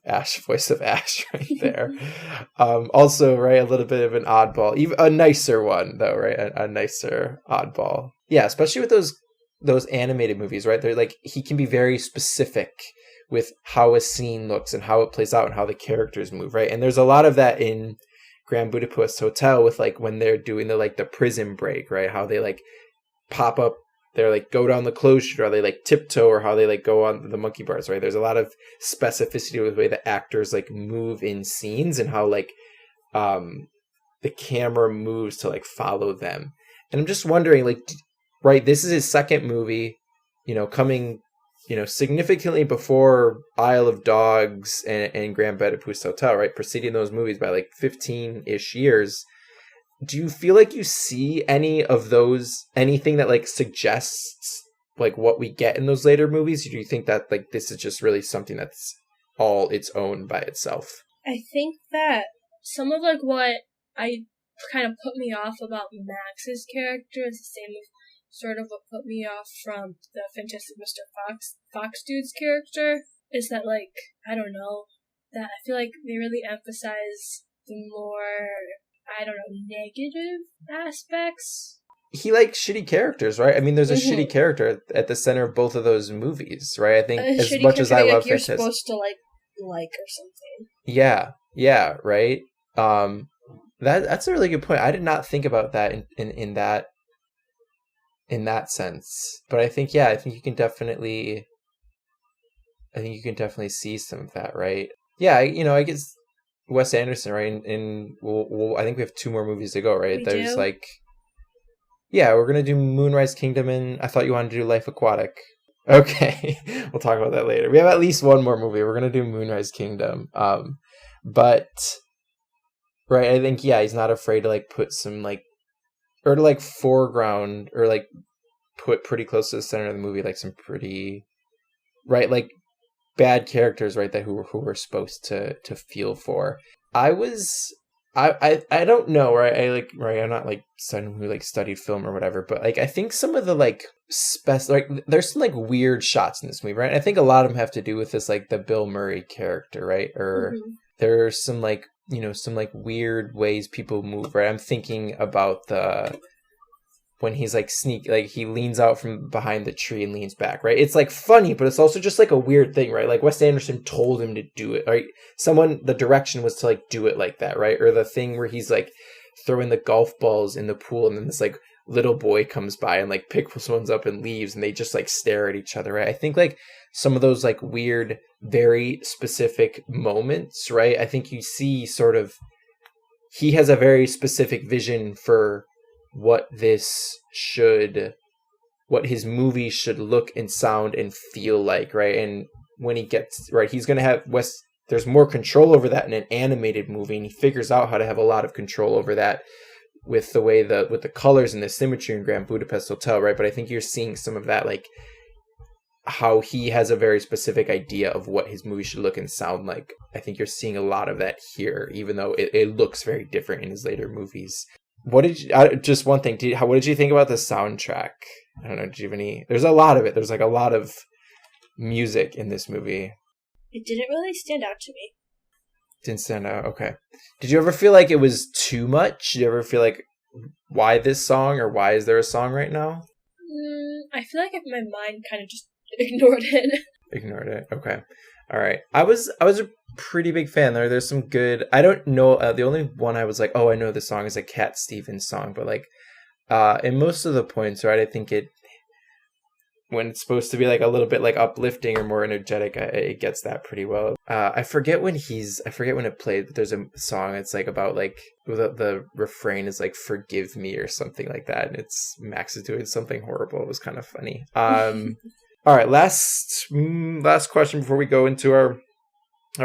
Ash, voice of Ash right there. Also, right, a little bit of an oddball, even a nicer one though, right? A nicer oddball. Yeah, especially with those animated movies, right? They're like, he can be very specific with how a scene looks and how it plays out and how the characters move, right? And there's a lot of that in Grand Budapest Hotel with like when they're doing the prison break, right? How they like pop up, they're like go down the closed chute, or they like tiptoe, or how they like go on the monkey bars, right? There's a lot of specificity with the way the actors like move in scenes and how like the camera moves to like follow them. And I'm just wondering, like, right, this is his second movie, coming significantly before Isle of Dogs and Grand Budapest Hotel, right? Preceding those movies by like 15-ish years. Do you feel like you see any of those, anything that like suggests like what we get in those later movies? Or do you think that like this is just really something that's all its own by itself? I think that some of like what I kind of put me off about Max's character is the same with sort of what put me off from the Fantastic Mr. Fox dude's character, is that, like, I don't know, that I feel like they really emphasize the more, I don't know, negative aspects. He likes shitty characters, right? I mean, there's a shitty character at the center of both of those movies, right? I think as much as I love Fantastic, you're supposed to like or something. Yeah, right? That's a really good point. I did not think about that in that sense, but I think you can definitely see some of that, right? Yeah, I guess Wes Anderson, right? And we'll I think we have 2 more movies to go, right? There's like, yeah, we're gonna do Moonrise Kingdom, and I thought you wanted to do Life Aquatic. Okay, we'll talk about that later. We have at least one more movie. We're gonna do Moonrise Kingdom, but right, I think he's not afraid to like put some like, or to like foreground, or like put pretty close to the center of the movie, like some pretty, right, like bad characters, right, that who we're supposed to feel for. I don't know, right, I'm not like someone who like studied film or whatever, but like I think some of the like there's some like weird shots in this movie, right? I think a lot of them have to do with this like the Bill Murray character, right? Or there's some like some like weird ways people move, right? I'm thinking about when he's like he leans out from behind the tree and leans back, right? It's like funny, but it's also just like a weird thing, right? Like Wes Anderson told him to do it, right? The direction was to like do it like that, right? Or the thing where he's like throwing the golf balls in the pool, and then this like little boy comes by and like picks ones up and leaves, and they just like stare at each other, right? I think like some of those like weird, very specific moments, right? I think you see sort of, he has a very specific vision for what his movie should look and sound and feel like, right? And when he gets, right, he's going to have there's more control over that in an animated movie, and he figures out how to have a lot of control over that with the way with the colors and the symmetry in Grand Budapest Hotel, right? But I think you're seeing some of that, like how he has a very specific idea of what his movie should look and sound like. I think you're seeing a lot of that here, even though it looks very different in his later movies. What did you, just one thing, what did you think about the soundtrack? I don't know, did you have any, there's a lot of it. There's like a lot of music in this movie. it didn't really stand out to me. Didn't stand out. Okay. Did you ever feel like it was too much? Did you ever feel like, why this song, or why is there a song right now? I feel like my mind kind of just ignored it. Ignored it. Okay. All right. I was a pretty big fan. There's some good. I don't know. The only one I was like, oh, I know this song is a Cat Stevens song, but like, in most of the points, right? I think when it's supposed to be like a little bit like uplifting or more energetic, it gets that pretty well. I forget when it played, but there's a song. It's like about like the refrain is like "forgive me" or something like that, and it's Max is doing something horrible. It was kind of funny. All right, last question before we go into our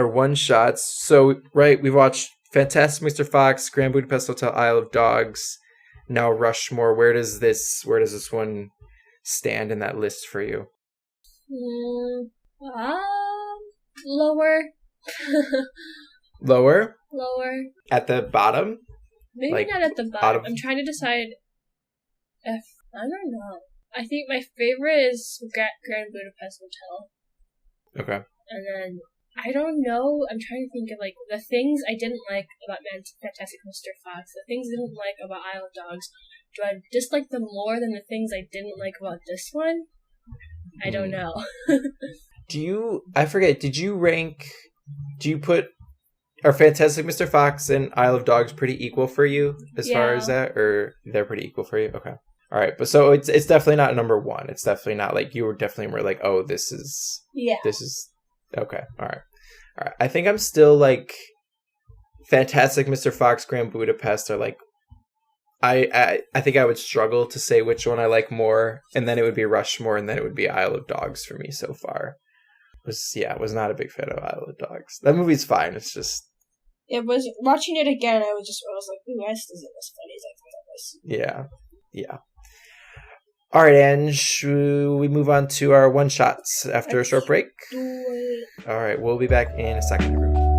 one shots. So right, we've watched Fantastic Mr. Fox, Grand Budapest Hotel, Isle of Dogs, now Rushmore. Where does this one stand in that list for you? Lower. Lower? Lower. At the bottom? Maybe like, not at the bottom. I'm trying to decide if... I don't know. I think my favorite is Grand Budapest Hotel. Okay. And then, I don't know, I'm trying to think of, like, the things I didn't like about Fantastic Mr. Fox, the things I didn't like about Isle of Dogs. Do I dislike them more than the things I didn't like about this one? I don't know. I forget, did you put, are Fantastic Mr. Fox and Isle of Dogs pretty equal for you as far as that? Or they're pretty equal for you? Okay. All right. But so it's definitely not number one. It's definitely not like, you were definitely more like, oh, this is, okay. All right. I think I'm still like, Fantastic Mr. Fox, Grand Budapest are like, I think I would struggle to say which one I like more, and then it would be Rushmore, and then it would be Isle of Dogs for me so far. Was not a big fan of Isle of Dogs. That movie's fine. It's just watching it again. I was like, ooh, Wes isn't as funny as I thought it was. Yeah. All right, Ange, we move on to our one shots after a short break. All right, we'll be back in a second, everyone.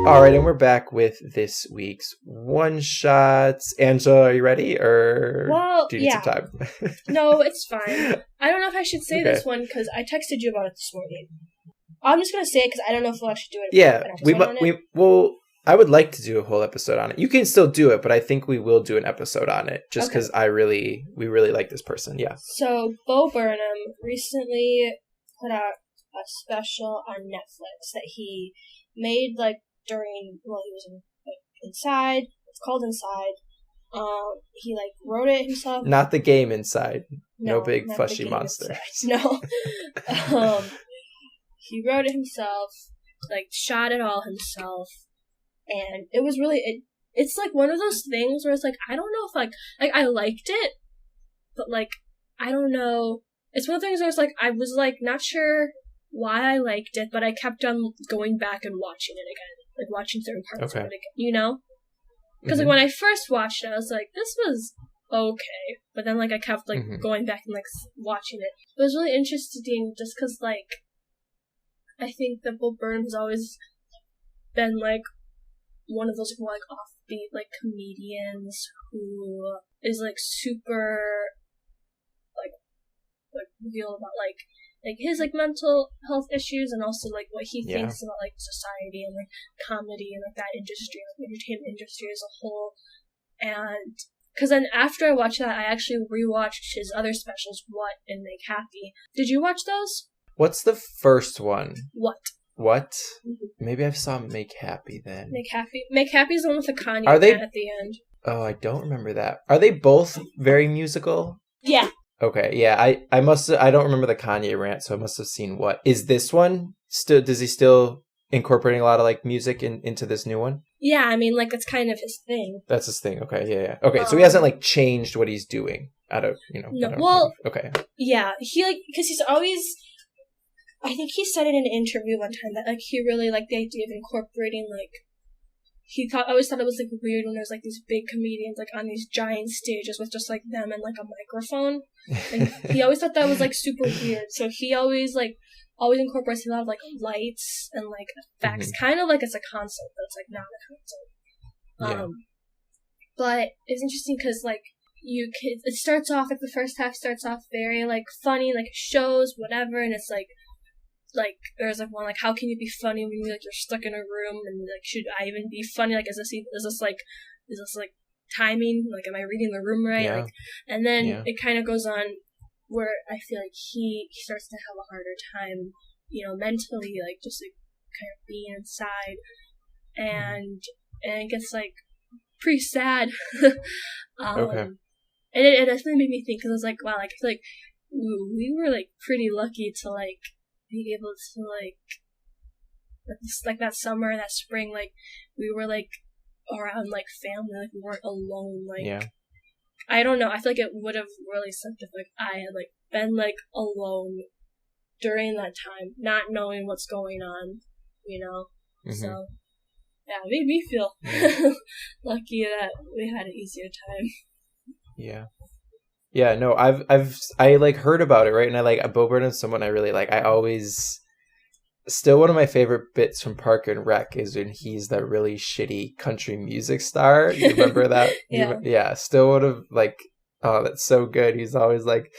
All right, and we're back with this week's one shots. Angela, are you ready, or do you need some time? No, it's fine. I don't know if I should say this one because I texted you about it this morning. I'm just gonna say it because I don't know if we'll actually do it. Yeah, I would like to do a whole episode on it. You can still do it, but I think we will do an episode on it just because we really like this person. Yeah. So Bo Burnham recently put out a special on Netflix that he made he was Inside. It's called Inside. He wrote it himself. Not the game Inside. No big fushy monsters. No. He wrote it himself. Shot it all himself, and it was really it's one of those things where it's I don't know if I liked it, but I don't know. It's one of the things where it's I was not sure why I liked it, but I kept on going back and watching it again. Watching certain parts of it again, you know? Because, when I first watched it, I was this was okay. But then, I kept, going back and, watching it. It was really interesting just because, I think that Bo Burnham has always been, one of those, offbeat, comedians who is, super, real about, his mental health issues and also what he thinks about society and comedy and that industry, entertainment industry as a whole. And because then after I watched that, I actually rewatched his other specials, What and Make Happy. Did you watch those? What's the first one? What? Mm-hmm. Maybe I saw Make Happy then. Make Happy is the one with the Kanye at the end. Oh, I don't remember that. Are they both very musical? Yeah. Okay, yeah, I don't remember the Kanye rant, so I must have seen What. Is this one does he still incorporating a lot of music into this new one? Yeah, I mean it's kind of his thing. That's his thing. Okay, yeah. Okay, so he hasn't changed what he's doing out of, No, okay. Yeah, he because he's always I think he said in an interview one time that, like, he really liked the idea of incorporating, like, always thought it was, like, weird when there's, like, these big comedians, like, on these giant stages with just, like, them and, like, a microphone. And he always thought that was, like, super weird. So he always incorporates a lot of, like, lights and, like, effects. Kind of like it's a concert, but it's, like, not a concert. But it's interesting because, like, it starts off, like, the first half starts off very, like, funny, like, shows, whatever, and it's, like, there's, like, one, like, how can you be funny when, like, you're stuck in a room, and, like, should I even be funny? Like, is this timing? Like, am I reading the room right? Yeah. Like, and then it kind of goes on where I feel like he starts to have a harder time, you know, mentally, like, just, like, kind of being inside, and it gets, like, pretty sad. Okay. And it definitely made me think, because I was like, wow, like, I feel like we were, like, pretty lucky to, like, be able to, like that summer, that spring, like, we were, like, around, like, family, like, we weren't alone, like, I don't know, I feel like it would have really sucked if, like, I had, like, been, like, alone during that time, not knowing what's going on, you know, so, yeah, it made me feel lucky that we had an easier time. Yeah, no, I like heard about it, right? And I like Bo Burnham's someone I really like. I always still one of my favorite bits from Park and Rec is when he's that really shitty country music star. You remember that? Yeah, still would have like, oh, that's so good. He's always like,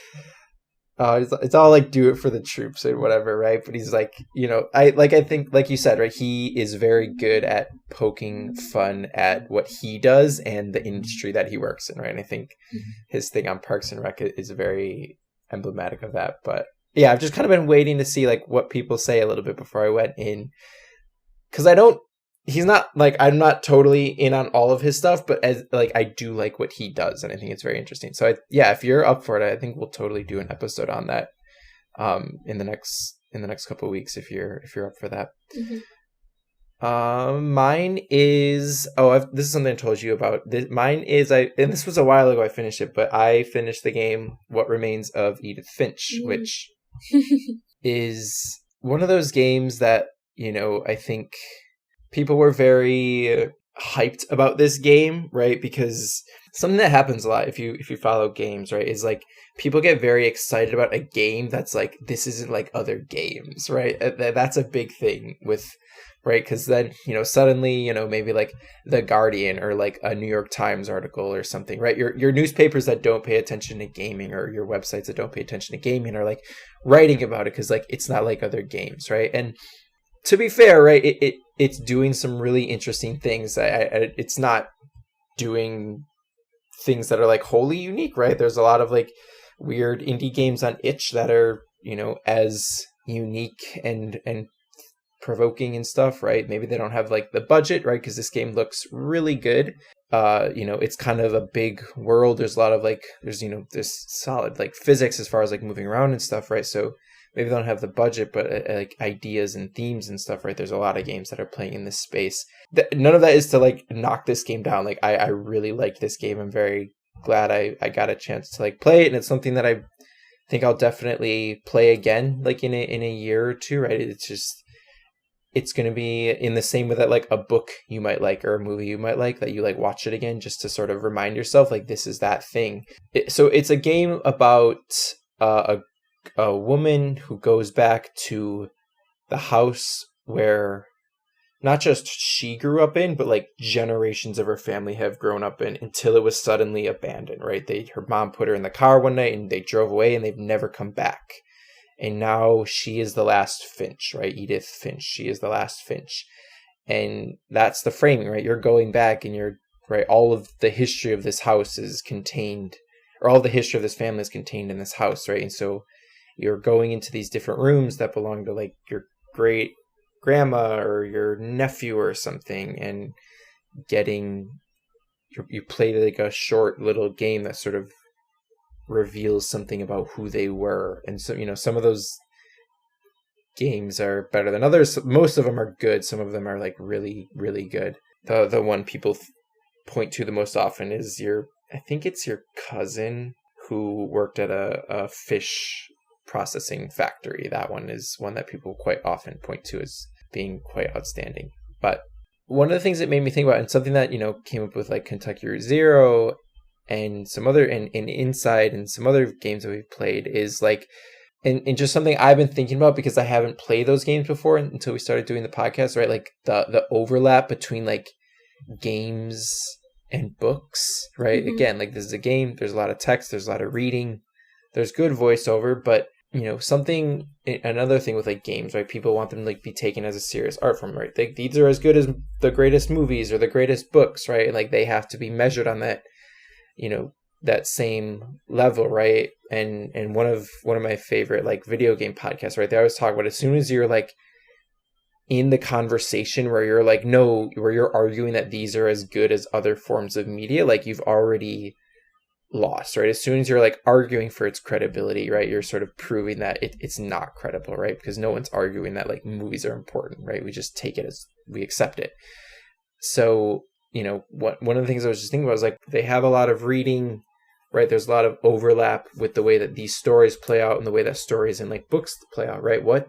oh, it's all like do it for the troops or whatever, right? But he's like, you know, I think like you said, right? He is very good at poking fun at what he does and the industry that he works in, right? And I think his thing on Parks and Rec is very emblematic of that. But yeah, I've just kind of been waiting to see like what people say a little bit before I went in, because I'm not totally in on all of his stuff, but as like I do like what he does, and I think it's very interesting. So if you're up for it, I think we'll totally do an episode on that in the next couple of weeks if you're up for that. Mine is this is something I told you about. Mine is and this was a while ago I finished it, but I finished the game What Remains of Edith Finch, which is one of those games that, you know, I think people were very hyped about this game, right? Because something that happens a lot if you follow games, right, is like people get very excited about a game that's like, this isn't like other games, right? That's a big thing with, right? Because then, you know, suddenly, you know, maybe like The Guardian or like a New York Times article or something, right? Your newspapers that don't pay attention to gaming, or your websites that don't pay attention to gaming, are like writing about it because like it's not like other games, right? And to be fair, right, it's doing some really interesting things. It's not doing things that are like wholly unique, right? There's a lot of like weird indie games on itch that are, you know, as unique and provoking and stuff, right? Maybe they don't have like the budget, right? Because this game looks really good. You know, it's kind of a big world. There's a lot of like, there's solid like physics as far as like moving around and stuff, right? So maybe they don't have the budget, but like ideas and themes and stuff, right? There's a lot of games that are playing in this space. None of that is to like knock this game down. Like I really liked this game. I'm very glad I got a chance to like play it, and it's something that I think I'll definitely play again, like in a year or two, right? It's going to be in the same way that like a book you might like or a movie you might like, that you like watch it again just to sort of remind yourself like this is that thing. So it's a game about a woman who goes back to the house where not just she grew up in, but like generations of her family have grown up in, until it was suddenly abandoned, right? Her mom put her in the car one night and they drove away and they've never come back. And now she is the last Finch, right? Edith Finch. She is the last Finch. And that's the framing, right? You're going back and you're, right, all of the history of this house is contained, or all the history of this family is contained in this house, right? And so you're going into these different rooms that belong to like your great grandma or your nephew or something, and you play like a short little game that sort of reveals something about who they were. And so, you know, some of those games are better than others. Most of them are good. Some of them are like really, really good. The one people point to the most often is I think it's your cousin who worked at a fish Processing Factory. That one is one that people quite often point to as being quite outstanding. But one of the things that made me think about, and something that, you know, came up with like Kentucky Route Zero and some other, and Inside and some other games that we've played, is like, and just something I've been thinking about because I haven't played those games before until we started doing the podcast, right? Like the overlap between like games and books, right? Mm-hmm. Again, like this is a game, there's a lot of text, there's a lot of reading, there's good voiceover, but you know, another thing with like games, right? People want them to like be taken as a serious art form, right? These are as good as the greatest movies or the greatest books, right? And like they have to be measured on that, you know, that same level, right? And one of my favorite like video game podcasts, right? They always talk about as soon as you're like in the conversation where you're like, no, where you're arguing that these are as good as other forms of media, like you've already lost, right? As soon as you're like arguing for its credibility, right, you're sort of proving that it's not credible, right? Because no one's arguing that like movies are important, right? We just take it as we accept it. So, you know, one of the things I was just thinking about was like they have a lot of reading, right? There's a lot of overlap with the way that these stories play out and the way that stories and like books play out, right? What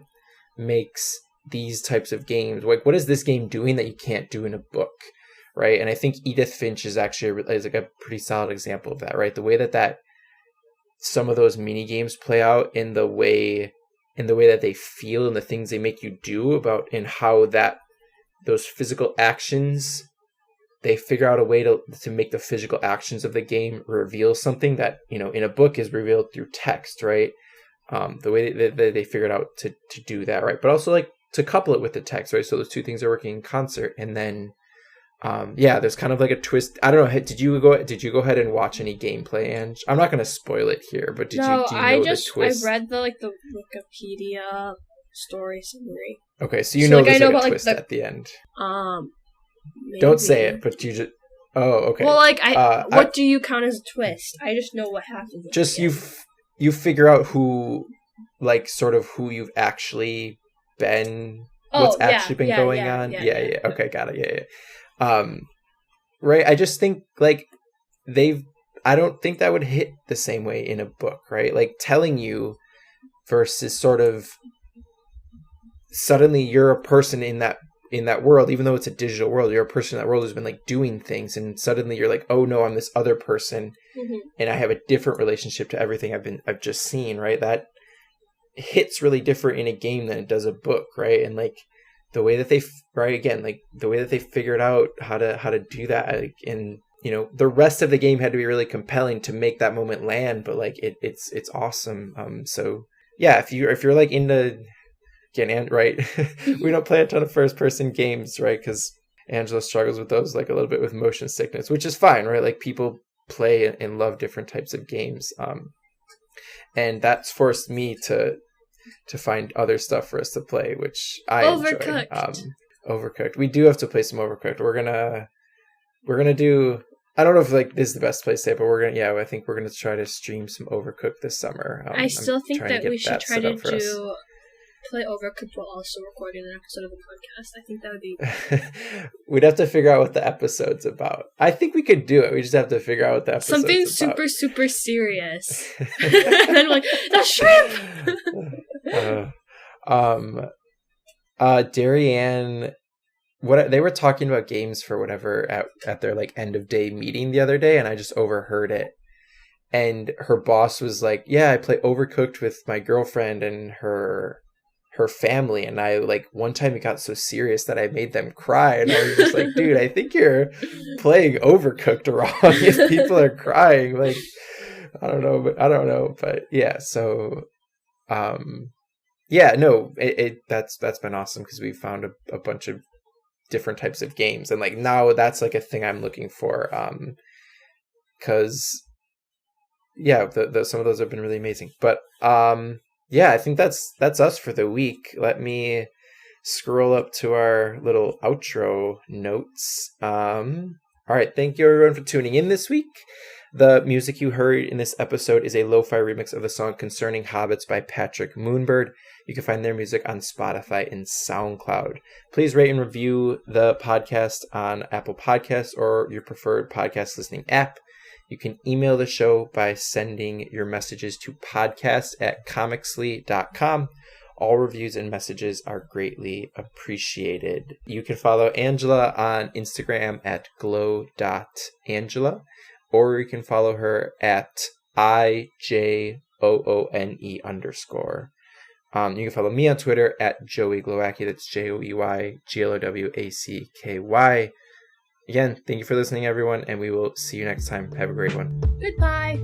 makes these types of games, like what is this game doing that you can't do in a book, right? And I think Edith Finch is actually is like a pretty solid example of that, right? The way that some of those mini games play out in the way that they feel and the things they make you do about, and how that those physical actions, they figure out a way to make the physical actions of the game reveal something that, you know, in a book is revealed through text, right? The way that they figured out to do that, right? But also like to couple it with the text, right? So those two things are working in concert. And then there's kind of like a twist. I don't know. Did you go ahead and watch any gameplay? And I'm not going to spoil it here, but do you know the twist? I read the Wikipedia story summary. Okay, so you know there's like a twist at the end. Maybe. Don't say it, but you just. Oh, okay. Well, like what do you count as a twist? I just know what happens. Just you figure out who, like, sort of who you've actually been. What's actually been going on. Yeah. Okay, got it. Yeah. Right. I just think like I don't think that would hit the same way in a book, right? Like telling you versus sort of suddenly you're a person in that world, even though it's a digital world, you're a person in that world who's been like doing things, and suddenly you're like, oh no, I'm this other person, and I have a different relationship to everything I've just seen, right? That hits really different in a game than it does a book, right? And like the way that they figured out how to do that, like, and you know, the rest of the game had to be really compelling to make that moment land, but like it's awesome. So yeah, if you're like into, again, right, we don't play a ton of first person games, right? Because Angela struggles with those like a little bit with motion sickness, which is fine, right? Like people play and love different types of games, and that's forced me to find other stuff for us to play, which I enjoy. Overcooked. We do have to play some Overcooked. We're gonna do. I don't know if like this is the best place to say it, but I think we're gonna try to stream some Overcooked this summer. I still think that we should try to play Overcooked while also recording an episode of the podcast. I think that would be. We'd have to figure out what the episode's about. I think we could do it. We just have to figure out what the episode's something about. super serious. And then like the shrimp. Darianne, what they were talking about games for whatever at their like end of day meeting the other day, and I just overheard it. And her boss was like, "Yeah, I play Overcooked with my girlfriend and her family." And I like one time it got so serious that I made them cry, and I was just like, "Dude, I think you're playing Overcooked wrong. If people are crying, like, I don't know, but yeah." So, that's been awesome because we found a bunch of different types of games, and like now that's like a thing I'm looking for, because some of those have been really amazing. But I think that's us for the week. Let me scroll up to our little outro notes. All right, thank you everyone for tuning in this week. The music you heard in this episode is a lo-fi remix of the song Concerning Hobbits by Patrick Moonbird. You can find their music on Spotify and SoundCloud. Please rate and review the podcast on Apple Podcasts or your preferred podcast listening app. You can email the show by sending your messages to podcast@comiclsy.com. All reviews and messages are greatly appreciated. You can follow Angela on Instagram at glow.angela, or you can follow her at IJOONE_. You can follow me on Twitter at Joey Glowacki. That's JoeyGlowacky. Again, thank you for listening, everyone, and we will see you next time. Have a great one. Goodbye.